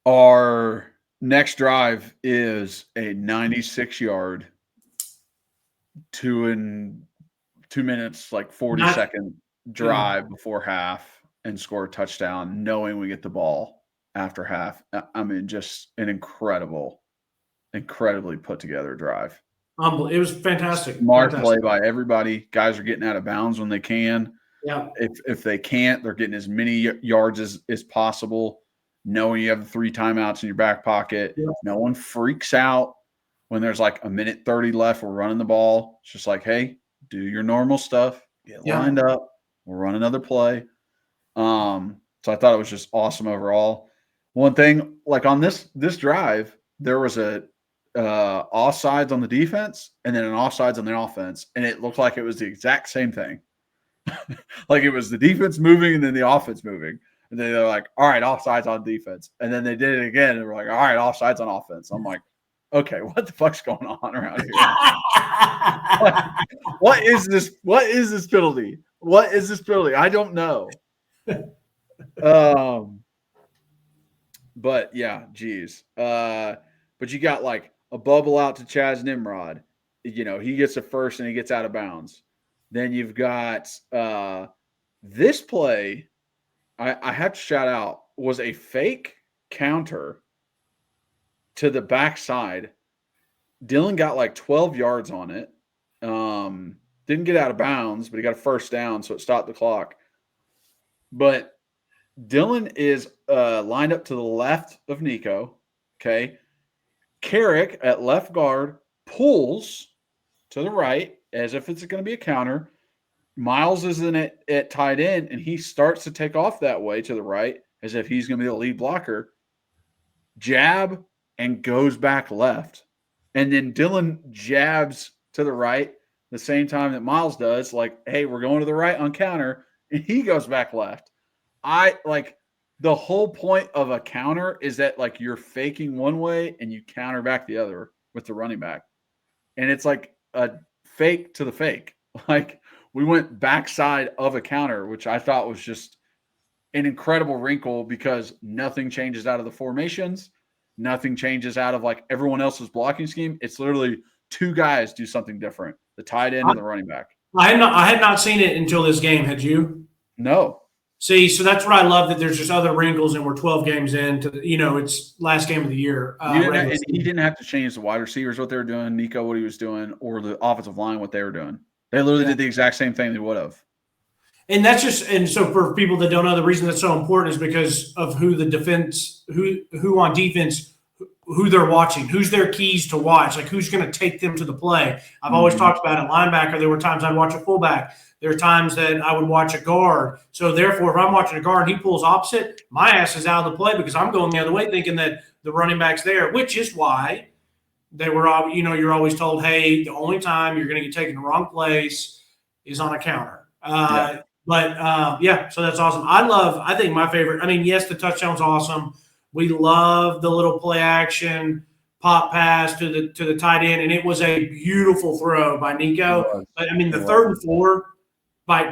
Our next drive is a 96-yard, 2 minutes, like 40-second drive before half and score a touchdown, knowing we get the ball after half. I mean, just an incredibly put together drive. It was fantastic. Smart play by everybody. Guys are getting out of bounds when they can. Yeah. If they can't, they're getting as many yards as possible, knowing you have the 3 timeouts in your back pocket. Yeah. No one freaks out when there's like a minute 30 left. We're running the ball. It's just like, hey, do your normal stuff. Get lined up. We'll run another play. So I thought it was just awesome overall. One thing, like on this drive, there was a offsides on the defense and then an offsides on the offense, and it looked like it was the exact same thing. Like it was the defense moving and then the offense moving. And then they're like, all right, offsides on defense. And then they did it again. And we're like, all right, offsides on offense. I'm like, okay, what the fuck's going on around here? What is this? What is this penalty? What is this penalty? I don't know. But yeah, geez. But you got like a bubble out to Chaz Nimrod. He gets a first and he gets out of bounds. Then you've got this play, I have to shout out, was a fake counter to the backside. Dylan got like 12 yards on it. Didn't get out of bounds, but he got a first down, so it stopped the clock. But Dylan is lined up to the left of Nico. Okay. Carrick at left guard pulls to the right as if it's going to be a counter. Miles is in it at tight end, and he starts to take off that way to the right as if he's going to be the lead blocker. Jab and goes back left. And then Dylan jabs to the right the same time that Miles does, like, hey, we're going to the right on counter, and he goes back left. The whole point of a counter is that, like, you're faking one way and you counter back the other with the running back. And it's like a fake to the fake. Like, we went backside of a counter, which I thought was just an incredible wrinkle because nothing changes out of the formations. Nothing changes out of like everyone else's blocking scheme. It's literally 2 guys do something different, the tight end and the running back. I had not seen it until this game. Had you? No. See, so that's what I love, that there's just other wrinkles, and we're 12 games into it's last game of the year. He didn't have to change the wide receivers, what they were doing, Nico, what he was doing, or the offensive line, what they were doing. They literally did the exact same thing they would have. And that's just – and so for people that don't know, the reason that's so important is because of who the defense – who on defense – who they're watching, who's their keys to watch, like who's going to take them to the play. I've always talked about it. Linebacker, there were times I'd watch a fullback. There are times that I would watch a guard. So therefore, if I'm watching a guard and he pulls opposite, my ass is out of the play because I'm going the other way thinking that the running back's there, which is why they were, you're always told, hey, the only time you're going to get taken to the wrong place is on a counter. So that's awesome. I think my favorite, yes, the touchdown's awesome. We love the little play action pop pass to the tight end, and it was a beautiful throw by Nico. But the 3rd and 4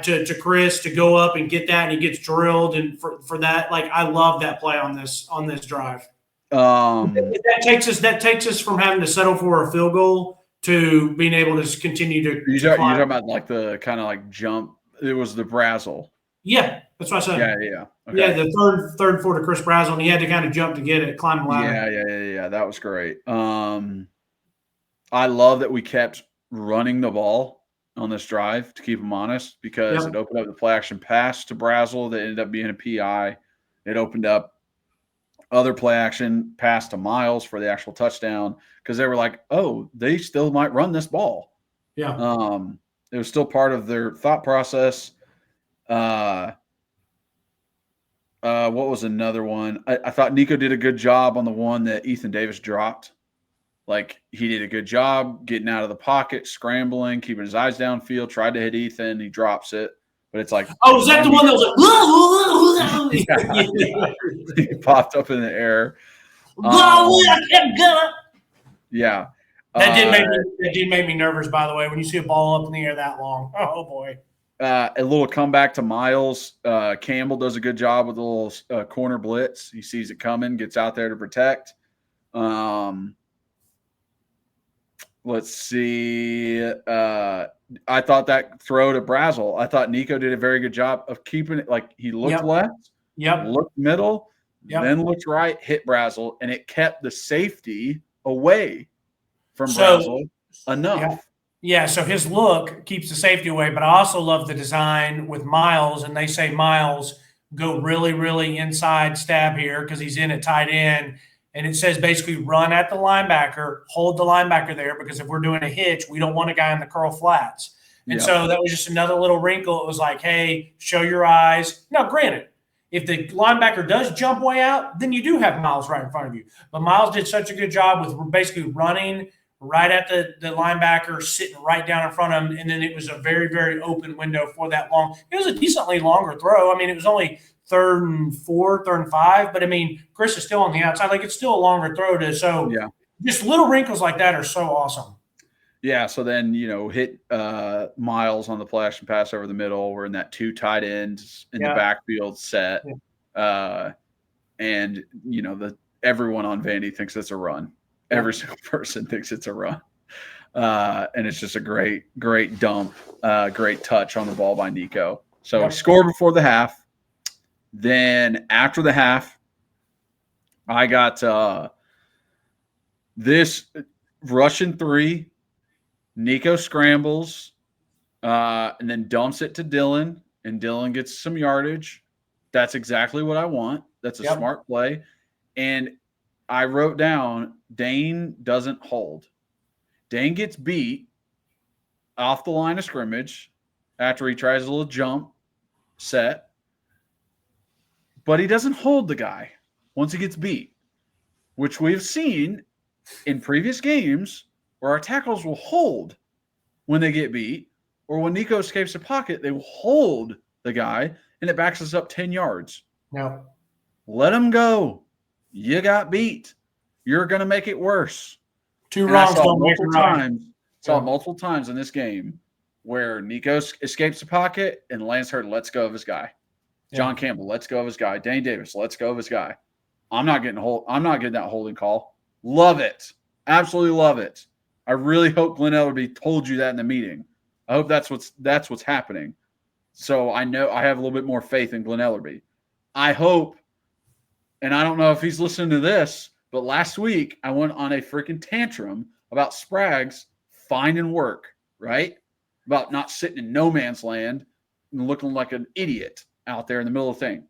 to Chris to go up and get that, and he gets drilled, and for that, like I love that play on this drive. That takes us from having to settle for a field goal to being able to continue to. You're talking about like the kind of like jump. It was the Brazel. Yeah, that's what I said. Yeah. Okay. Yeah, the third for to Chris Brazel, and he had to kind of jump to get it, climb the ladder. Yeah. That was great. I love that we kept running the ball on this drive to keep them honest, because it opened up the play action pass to Brazel that ended up being a PI. It opened up other play action pass to Miles for the actual touchdown, because they were like, oh, they still might run this ball. Yeah. It was still part of their thought process. What was another one? I thought Nico did a good job on the one that Ethan Davis dropped. Like, he did a good job getting out of the pocket, scrambling, keeping his eyes downfield, tried to hit Ethan. He drops it. But it's like, oh, is that the one that was like, yeah. He popped up in the air. Yeah. That did make me nervous, by the way, when you see a ball up in the air that long. Oh, boy. A little comeback to Miles. Campbell does a good job with a little corner blitz. He sees it coming, gets out there to protect. Let's see. I thought that throw to Brazel, I thought Nico did a very good job of keeping it. Like, he looked left, looked middle, then looked right, hit Brazel, and it kept the safety away from Brazel enough. Yeah, so his look keeps the safety away, but I also love the design with Miles, and they say Miles go really, really inside stab here because he's in at tight end. And it says basically run at the linebacker, hold the linebacker there, because if we're doing a hitch, we don't want a guy in the curl flats. And so that was just another little wrinkle. It was like, hey, show your eyes. Now, granted, if the linebacker does jump way out, then you do have Miles right in front of you. But Miles did such a good job with basically running right at the linebacker, sitting right down in front of him. And then it was a very, very open window for that long. It was a decently longer throw. I mean, it was only 3rd and 4, 3rd and 5. But, I mean, Chris is still on the outside. Like, it's still a longer throw to – so just little wrinkles like that are so awesome. Yeah, so then, hit Miles on the play action pass over the middle. We're in that 2 tight ends in the backfield set. Yeah. And, everyone on Vandy thinks it's a run. Every single person thinks it's a run. And it's just a great, great dump, great touch on the ball by Nico. So he scored before the half. Then after the half, I got this Russian 3. Nico scrambles and then dumps it to Dylan, and Dylan gets some yardage. That's exactly what I want. That's a smart play. And I wrote down Dane doesn't hold. Dane gets beat off the line of scrimmage after he tries a little jump set. But he doesn't hold the guy once he gets beat, which we've seen in previous games where our tackles will hold when they get beat, or when Nico escapes the pocket, they will hold the guy, and it backs us up 10 yards. Yeah. Let him go. You got beat. You're going to make it worse. 2 wrongs don't make it right. Saw multiple times in this game where Nico escapes the pocket and Lance Hurd lets go of his guy. John Campbell lets go of his guy. Dane Davis lets go of his guy. I'm not getting that holding call. Love it. Absolutely love it. I really hope Glenn Ellerby told you that in the meeting. I hope that's what's happening. So I know I have a little bit more faith in Glenn Ellerby. I hope, and I don't know if he's listening to this, but last week I went on a freaking tantrum about Sprague's finding work, right? About not sitting in no man's land and looking like an idiot out there in the middle of the thing.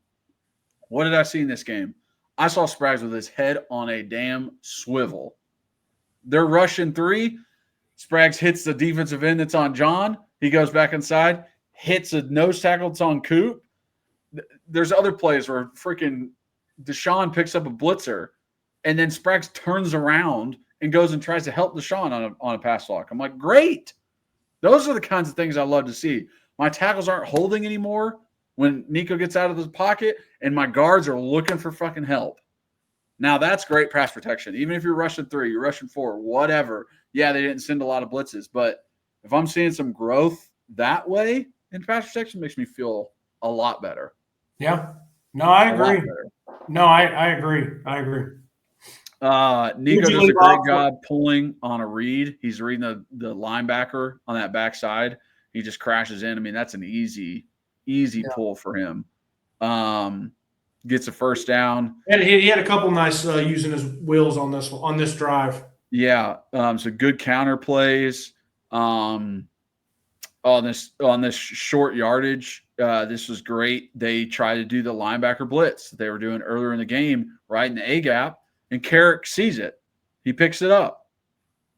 What did I see in this game? I saw Sprague's with his head on a damn swivel. They're rushing 3. Sprague's hits the defensive end that's on John. He goes back inside, hits a nose tackle that's on Coop. There's other plays where freaking Deshaun picks up a blitzer, and then Sprague's turns around and goes and tries to help Deshaun on a pass block. I'm like, great. Those are the kinds of things I love to see. My tackles aren't holding anymore when Nico gets out of the pocket, and my guards are looking for fucking help. Now, that's great pass protection. Even if you're rushing 3, you're rushing 4, whatever. Yeah, they didn't send a lot of blitzes. But if I'm seeing some growth that way in pass protection, it makes me feel a lot better. Yeah. No, I agree. No, I agree. I agree. Nico does a great job pulling on a read. He's reading the linebacker on that backside. He just crashes in. I mean, that's an easy pull for him. Gets a first down. And he had a couple nice using his wheels on this drive. Yeah. So good counter plays. On this short yardage, this was great. They tried to do the linebacker blitz that they were doing earlier in the game, right in the A gap, and Carrick sees it. He picks it up,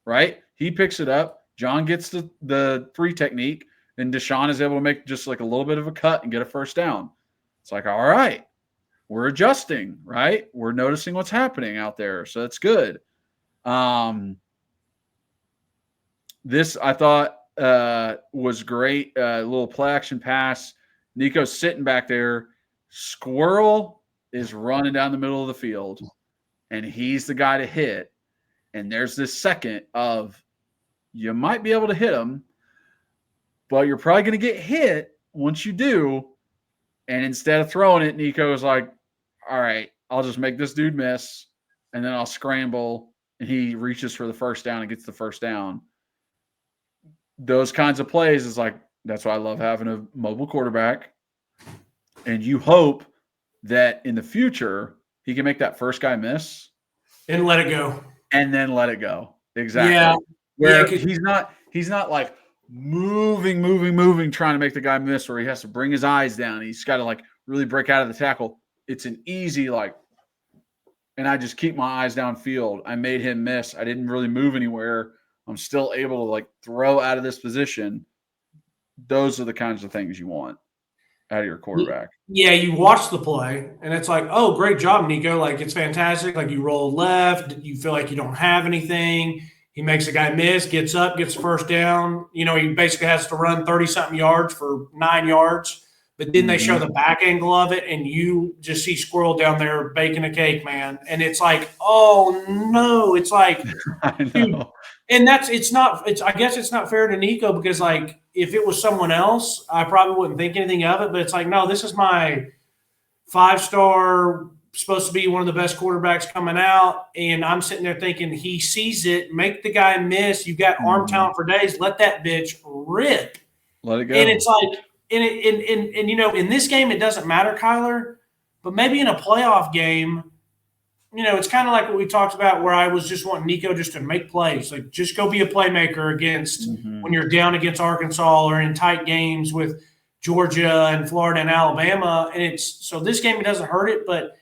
right? He picks it up. John gets the 3 technique, and Deshaun is able to make just like a little bit of a cut and get a first down. It's like, all right, we're adjusting, right? We're noticing what's happening out there, so that's good. This I thought was great. Little play action pass. Nico's sitting back there. Squirrel is running down the middle of the field, and he's the guy to hit. And there's this second of you might be able to hit him, but you're probably going to get hit once you do. And instead of throwing it, Nico is like, all right, I'll just make this dude miss, and then I'll scramble. And he reaches for the first down and gets the first down. Those kinds of plays is like, that's why I love having a mobile quarterback. And you hope that in the future he can make that first guy miss and let it go. And then let it go. Exactly. Yeah. Where he's not like moving, trying to make the guy miss, where he has to bring his eyes down. He's got to like really break out of the tackle. It's an easy and I just keep my eyes downfield. I made him miss. I didn't really move anywhere. I'm still able to throw out of this position. Those are the kinds of things you want out of your quarterback. Yeah, you watch the play, and it's like, oh, great job, Nico. It's fantastic. You roll left. You feel like you don't have anything. He makes a guy miss, gets up, gets first down. He basically has to run 30-something yards for 9 yards. But then they show the back angle of it, and you just see Squirrel down there baking a cake, man. And it's like, oh, no. It's like – I know. Dude, and I guess it's not fair to Nico because, if it was someone else, I probably wouldn't think anything of it. But it's like, no, this is my 5-star, supposed to be one of the best quarterbacks coming out. And I'm sitting there thinking he sees it, make the guy miss. You got arm talent for days. Let that bitch rip. Let it go. And it's like, in this game, it doesn't matter, Kyler. But maybe in a playoff game, it's kind of like what we talked about where I was just wanting Nico just to make plays. Just go be a playmaker against when you're down against Arkansas or in tight games with Georgia and Florida and Alabama. And so this game, it doesn't hurt it. But,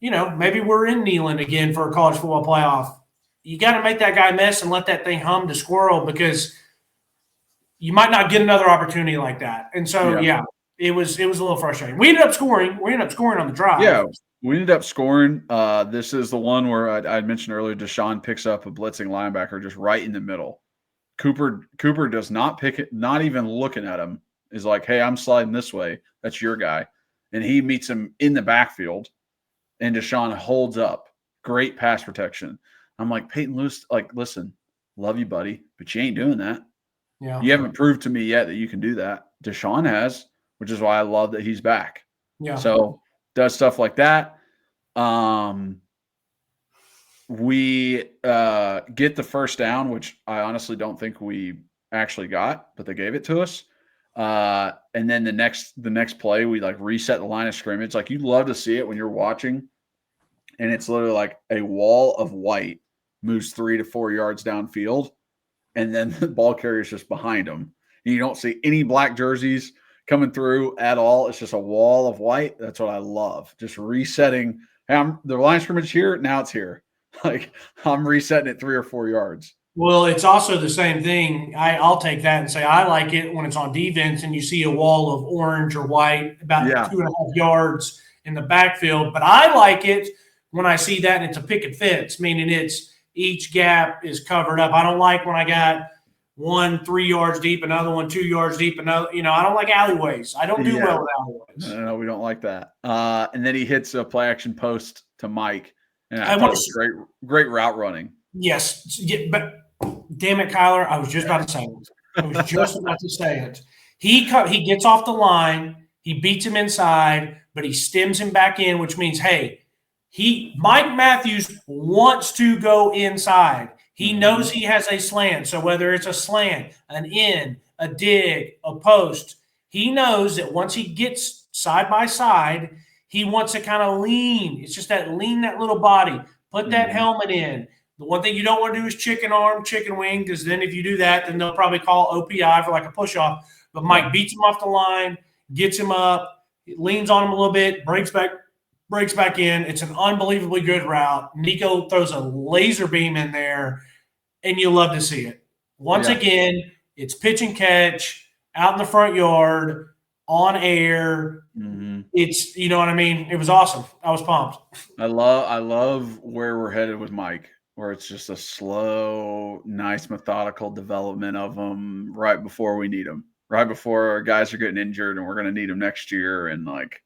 maybe we're in Neyland again for a college football playoff. You got to make that guy miss and let that thing hum to Squirrel because you might not get another opportunity like that. And so, it was a little frustrating. We ended up scoring. On the drive. Yeah. We ended up scoring. This is the one where I mentioned earlier, Deshaun picks up a blitzing linebacker just right in the middle. Cooper does not pick it, not even looking at him, is like, hey, I'm sliding this way. That's your guy. And he meets him in the backfield, and Deshaun holds up. Great pass protection. I'm like, Peyton Lewis, listen, love you, buddy, but you ain't doing that. Yeah. You haven't proved to me yet that you can do that. Deshaun has, which is why I love that he's back. Yeah. So does stuff like that. We get the first down, which I honestly don't think we actually got, but they gave it to us. And then the next play, we reset the line of scrimmage. You love to see it when you're watching, and it's literally like a wall of white moves 3 to 4 yards downfield, and then the ball carrier is just behind them. And you don't see any black jerseys coming through at all. It's just a wall of white. That's what I love. Just resetting. Hey, the line of scrimmage here. Now it's here. I'm resetting it 3 or 4 yards. Well, it's also the same thing. I'll take that and say I like it when it's on defense and you see a wall of orange or white about 2.5 yards in the backfield. But I like it when I see that and it's a pick and fence, meaning it's each gap is covered up. I don't like when I got one 3 yards deep, another one 2 yards deep, another. I don't like alleyways. I don't do well with alleyways. No, we don't like that. And then he hits a play action post to Mike, and I thought it was great route running. Yes, but damn it, Kyler, I was just about to say it. He gets off the line, he beats him inside, but he stems him back in, which means, hey, Mike Matthews wants to go inside. He knows he has a slant. So whether it's a slant, an in, a dig, a post, he knows that once he gets side by side, he wants to kind of lean. It's just that lean that little body, put that helmet in, The one thing you don't want to do is chicken arm, chicken wing, because then if you do that, then they'll probably call OPI for like a push off. But Mike beats him off the line, gets him up, leans on him a little bit, breaks back in. It's an unbelievably good route. Nico throws a laser beam in there, and you love to see it. Once again, it's pitch and catch out in the front yard, on air. Mm-hmm. It's, you know what I mean? It was awesome. I was pumped. I love where we're headed with Mike, where it's just a slow, nice, methodical development of them right before we need them, right before our guys are getting injured and we're going to need them next year. And like,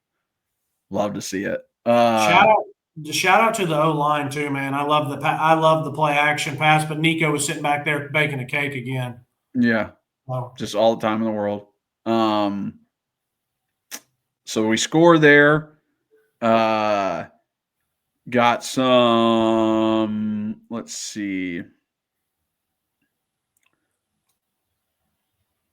love to see it. Shout out to the O-line too, man. I love the play action pass, but Nico was sitting back there baking a cake again. Yeah. Oh. Just all the time in the world. So we score there. Got some, let's see.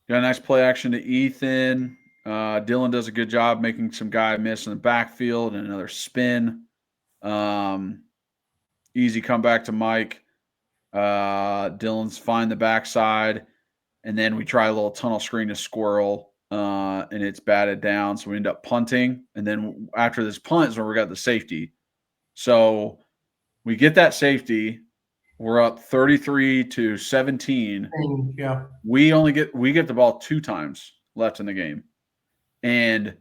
Got a nice play action to Ethan. Dylan does a good job making some guy miss in the backfield and another spin. Easy comeback to Mike. Dylan's find the backside. And then we try a little tunnel screen to Squirrel. And it's batted down, so we end up punting. And then after this punt is where we got the safety. So we get that safety. We're up 33-17. Yeah. We get the ball 2 times left in the game. And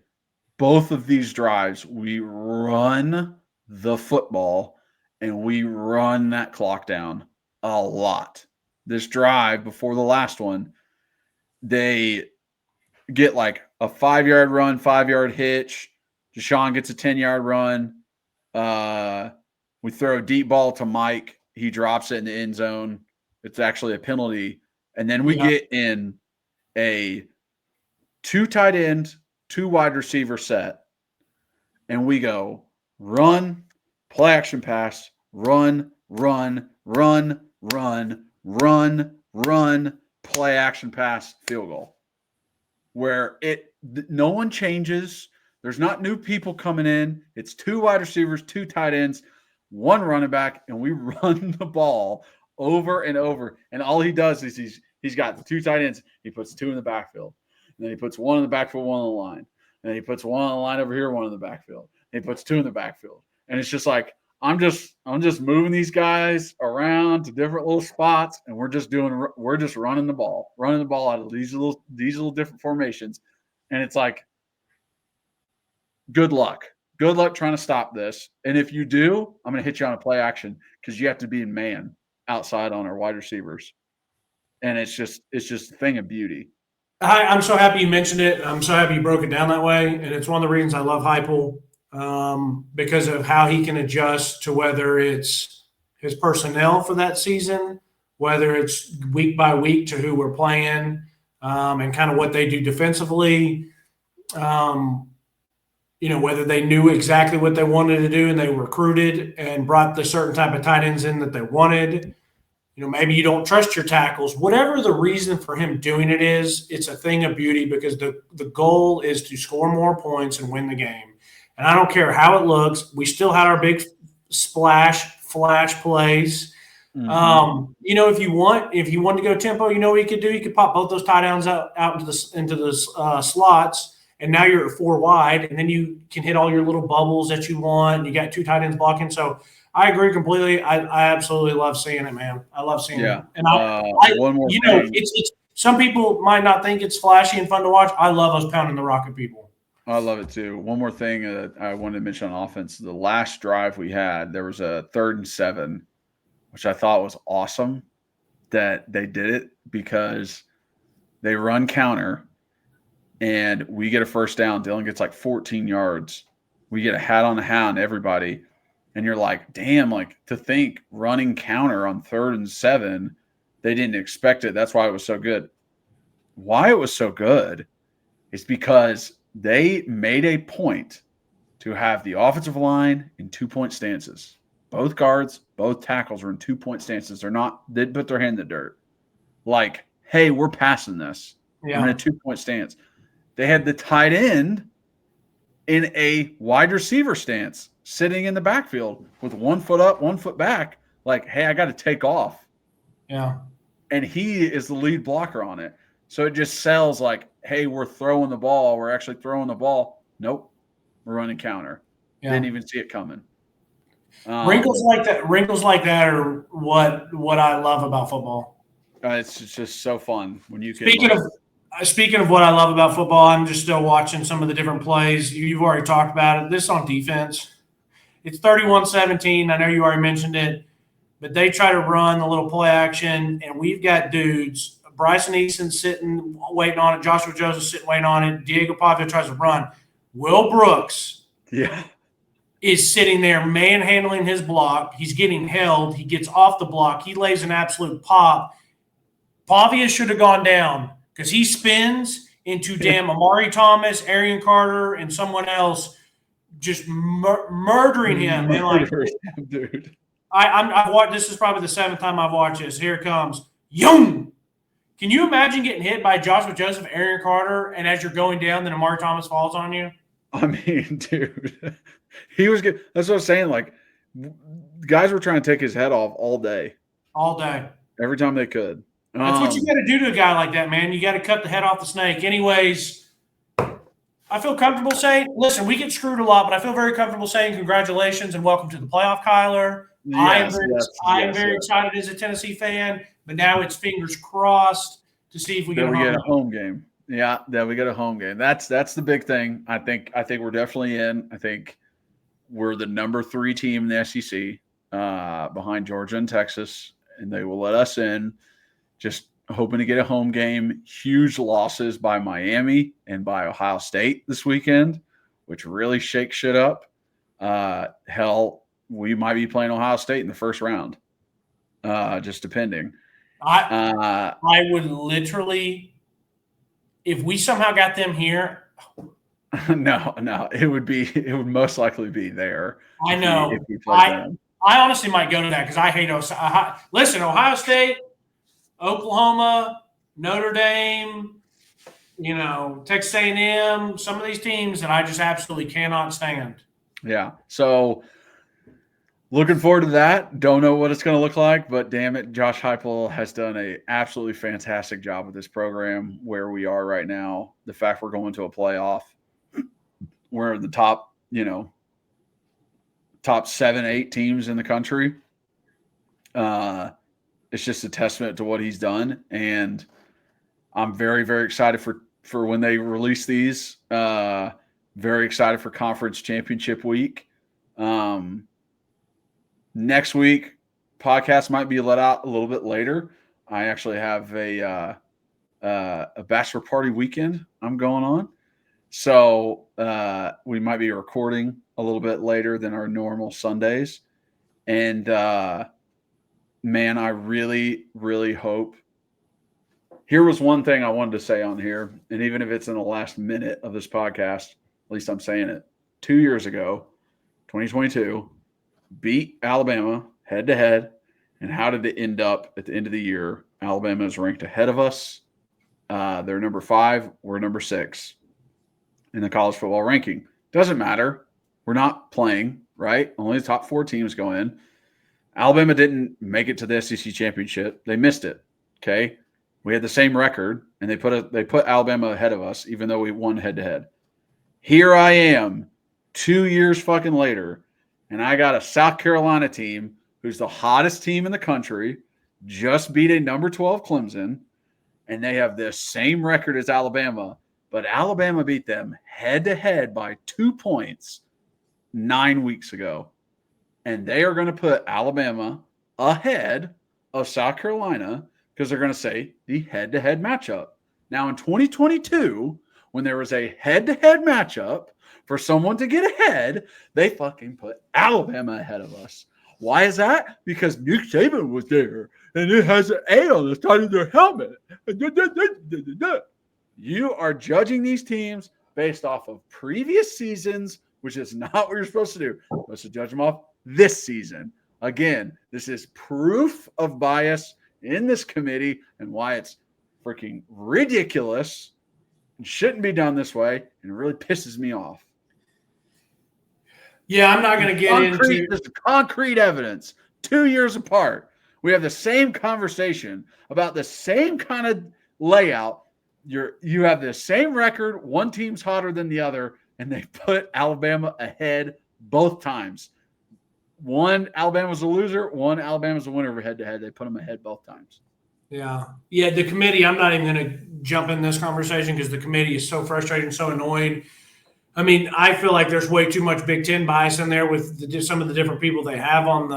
both of these drives, we run the football and we run that clock down a lot. This drive before the last one, they get like a 5-yard run, 5-yard hitch. Deshaun gets a 10-yard run. We throw a deep ball to Mike. He drops it in the end zone. It's actually a penalty. And then we get in a 2 tight end, 2 wide receiver set. And we go run, play action pass, run, run, run, run, run, run, play action pass, field goal. Where no one changes. There's not new people coming in. It's 2 wide receivers, 2 tight ends, 1 running back, and we run the ball over and over. And all he does is he's got 2 tight ends. He puts 2 in the backfield. And then he puts 1 in the backfield, 1 on the line. And then he puts 1 on the line over here, 1 in the backfield. And he puts 2 in the backfield. And it's just like, I'm just moving these guys around to different little spots, and we're just running the ball out of these little different formations. And it's like, good luck trying to stop this. And if you do, I'm going to hit you on a play action because you have to be in man outside on our wide receivers. And it's just a thing of beauty. I'm so happy you mentioned it. I'm so happy you broke it down that way. And it's one of the reasons I love Heupel. Because of how he can adjust to whether it's his personnel for that season, whether it's week by week to who we're playing, and kind of what they do defensively. Whether they knew exactly what they wanted to do and they recruited and brought the certain type of tight ends in that they wanted. Maybe you don't trust your tackles. Whatever the reason for him doing it is, it's a thing of beauty because the goal is to score more points and win the game. And I don't care how it looks. We still had our big flash plays. Mm-hmm. If you want to go tempo, what you could do? You could pop both those tight ends out into the slots, and now you're at 4 wide, and then you can hit all your little bubbles that you want. And you got 2 tight ends blocking. So I agree completely. I absolutely love seeing it, man. I love seeing it. And one more thing. It's some people might not think it's flashy and fun to watch. I love us pounding the rock at people. I love it too. One more thing I wanted to mention on offense. The last drive we had, there was a 3rd and 7, which I thought was awesome that they did it because they run counter and we get a first down. Dylan gets like 14 yards. We get a hat on the hound, everybody. And you're like, damn, like to think running counter on 3rd and 7, they didn't expect it. That's why it was so good. Why it was so good is because they made a point to have the offensive line in 2-point stances. Both guards, both tackles are in 2-point stances. They put their hand in the dirt. Like, hey, we're passing this. Yeah. I'm in a 2-point stance. They had the tight end in a wide receiver stance, sitting in the backfield with 1 foot up, 1 foot back. like, hey, I got to take off. Yeah. And he is the lead blocker on it. So it just sells like, hey, we're throwing the ball. We're actually throwing the ball. Nope. We're running counter. Yeah. Didn't even see it coming. Wrinkles like that are what I love about football. It's just so fun when you can. Speaking of what I love about football, I'm just still watching some of the different plays. You've already talked about it. This on defense. It's 31-17. I know you already mentioned it, but they try to run the little play action, and we've got dudes. Bryson Eason sitting, waiting on it. Joshua Joseph sitting, waiting on it. Diego Pavia tries to run. Will Brooks is sitting there manhandling his block. He's getting held. He gets off the block. He lays an absolute pop. Pavia should have gone down because he spins into damn Amari Thomas, Arian Carter, and someone else just murdering him. And like, dude. I've watched. This is probably the seventh time I've watched this. Here it comes. Young. Can you imagine getting hit by Joshua Joseph, Arian Carter, and as you're going down, then Amari Thomas falls on you? I mean, dude, he was good. That's what I was saying. Like, guys were trying to take his head off all day. All day. Every time they could. That's what you got to do to a guy like that, man. You got to cut the head off the snake. Anyways, I feel comfortable saying, listen, we get screwed a lot, but I feel very comfortable saying congratulations and welcome to the playoff, Kyler. Yes, I am very excited as a Tennessee fan, but now it's fingers crossed to see if we get a home game. Yeah, that we get a home game. That's the big thing. I think we're definitely in. I think we're the number 3 team in the SEC behind Georgia and Texas, and they will let us in. Just hoping to get a home game. Huge losses by Miami and by Ohio State this weekend, which really shakes shit up. Hell, we might be playing Ohio State in the first round, just depending. I would literally, if we somehow got them here. No, it would most likely be there. I know. If we played them. I honestly might go to that because I hate Ohio. Listen, Ohio State, Oklahoma, Notre Dame, Texas A&M, some of these teams that I just absolutely cannot stand. Yeah. So looking forward to that. Don't know what it's going to look like, but damn it, Josh Heupel has done an absolutely fantastic job with this program where we are right now. The fact we're going to a playoff, we're the top 7-8 teams in the country. It's just a testament to what he's done, and I'm very, very excited for when they release these. Very excited for Conference Championship Week. Next week, podcast might be let out a little bit later. I actually have a bachelor party weekend I'm going on, so we might be recording a little bit later than our normal Sundays, and man, I really, really hope. Here was one thing I wanted to say on here, and even if it's in the last minute of this podcast, at least I'm saying it. 2 years ago, 2022, beat Alabama head-to-head, and how did it end up at the end of the year? Alabama is ranked ahead of us. They're number 5. We're number 6 in the college football ranking. Doesn't matter. We're not playing, right? Only the top 4 teams go in. Alabama didn't make it to the SEC championship. They missed it. Okay, we had the same record, and they put Alabama ahead of us, even though we won head to head. Here I am, 2 years fucking later, and I got a South Carolina team who's the hottest team in the country, just beat a number 12 Clemson, and they have the same record as Alabama, but Alabama beat them head to head by 2 points 9 weeks ago. And they are going to put Alabama ahead of South Carolina because they're going to say the head-to-head matchup. Now, in 2022, when there was a head-to-head matchup for someone to get ahead, they fucking put Alabama ahead of us. Why is that? Because Nick Saban was there, and it has an A on the side of their helmet. You are judging these teams based off of previous seasons, which is not what you're supposed to do. You're supposed to judge them off this season. Again, this is proof of bias in this committee and why it's freaking ridiculous and shouldn't be done this way, and it really pisses me off. Yeah, I'm not going to get into this concrete evidence. 2 years apart. We have the same conversation about the same kind of layout. You have the same record. One team's hotter than the other, and they put Alabama ahead both times. One Alabama's a loser. One Alabama's a winner head-to-head. They put them ahead both times. Yeah. The committee, I'm not even going to jump in this conversation because the committee is so frustrated, so annoyed. I mean, I feel like there's way too much Big Ten bias in there with some of the different people they have on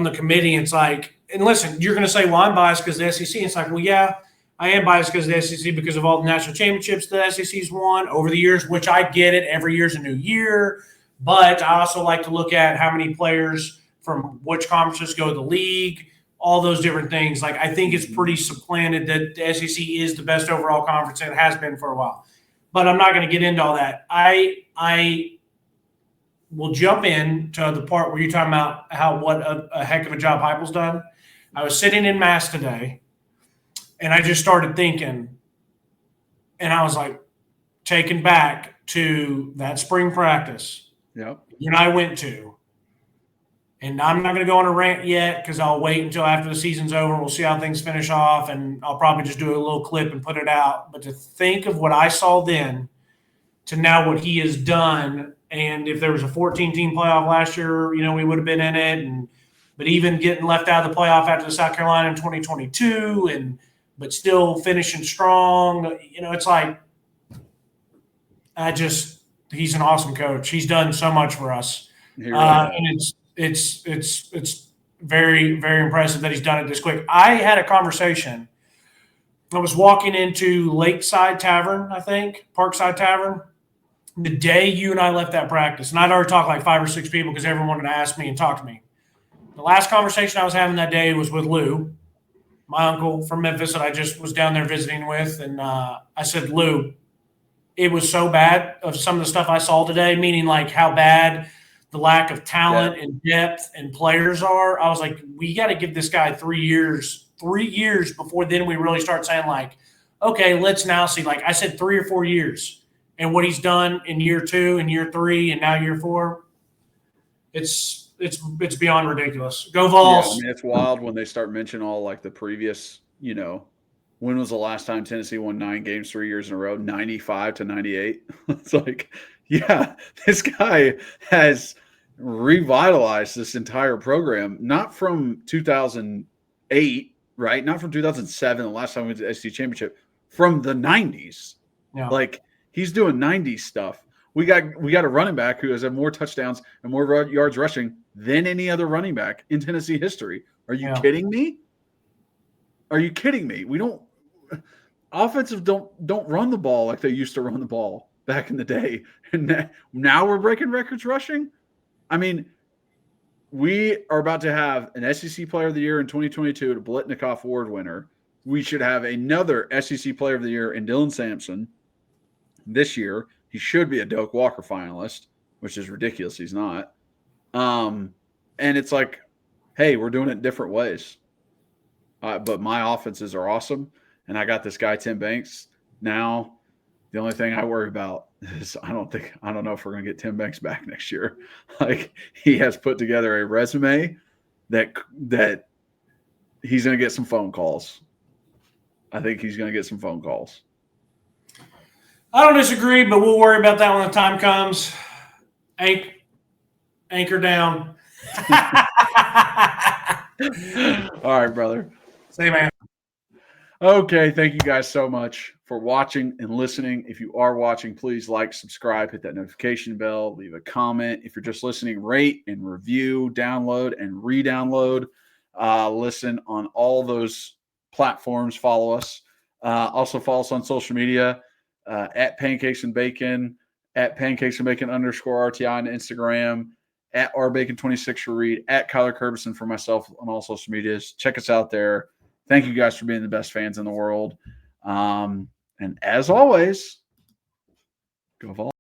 the committee. It's like, and listen, you're going to say, well, I'm biased because of the SEC. It's like, well, yeah, I am biased because of the SEC because of all the national championships the SEC's won over the years, which I get it. Every year's a new year. But I also like to look at how many players from which conferences go to the league, all those different things. Like, I think it's pretty supplanted that the SEC is the best overall conference, and it has been for a while. But I'm not going to get into all that. I will jump in to the part where you're talking about what a heck of a job Heupel's done. I was sitting in Mass today, and I just started thinking, and I was like taken back to that spring practice you and I went to. And I'm not going to go on a rant yet because I'll wait until after the season's over. We'll see how things finish off, and I'll probably just do a little clip and put it out. But to think of what I saw then to now what he has done, and if there was a 14-team playoff last year, we would have been in it. But even getting left out of the playoff after the South Carolina in 2022, but still finishing strong, it's like he's an awesome coach. He's done so much for us, and it's very, very impressive that he's done it this quick. I had a conversation. I was walking into Lakeside Tavern, I think, Parkside Tavern, the day you and I left that practice. And I'd already talked like 5 or 6 people because everyone wanted to ask me and talk to me. The last conversation I was having that day was with Lou, my uncle from Memphis that I just was down there visiting with. And I said, Lou, it was so bad of some of the stuff I saw today, meaning like how bad – the lack of talent and depth and players are. I was like, we got to give this guy 3 years before then we really start saying like, okay, let's now see. Like I said, 3 or 4 years and what he's done in year 2 and year 3 and now year 4. It's beyond ridiculous. Go Vols. Yeah, I mean, it's wild when they start mentioning all like the previous, when was the last time Tennessee won 9 games 3 years in a row? 95 to 98. It's like, yeah, this guy has revitalized this entire program, not from 2008, right? Not from 2007, the last time we went to the SEC championship, from the 90s. Yeah. Like he's doing 90s stuff. We got a running back who has had more touchdowns and more yards rushing than any other running back in Tennessee history. Are you kidding me? Are you kidding me? We don't offensive don't run the ball like they used to run the ball back in the day. And now we're breaking records rushing. I mean, we are about to have an SEC Player of the Year in 2022, a Blitnikoff Award winner. We should have another SEC Player of the Year in Dylan Sampson this year. He should be a Doak Walker finalist, which is ridiculous. He's not. And it's like, hey, we're doing it different ways. But my offenses are awesome. And I got this guy, Tim Banks. Now, the only thing I worry about is I don't know if we're going to get Tim Banks back next year. Like he has put together a resume that he's going to get some phone calls. I think he's going to get some phone calls. I don't disagree, but we'll worry about that when the time comes. Anchor down. All right, brother. Say, man. Okay, thank you guys so much for watching and listening. If you are watching, please like, subscribe, hit that notification bell, leave a comment. If you're just listening, rate and review, download and re-download. Listen on all those platforms. Follow us. Also follow us on social media at Pancakes and Bacon, at Pancakes and Bacon _RTI on Instagram, at rbacon26 for Reed, at Kyler Curbison for myself on all social medias. Check us out there. Thank you guys for being the best fans in the world. And as always, go Vols.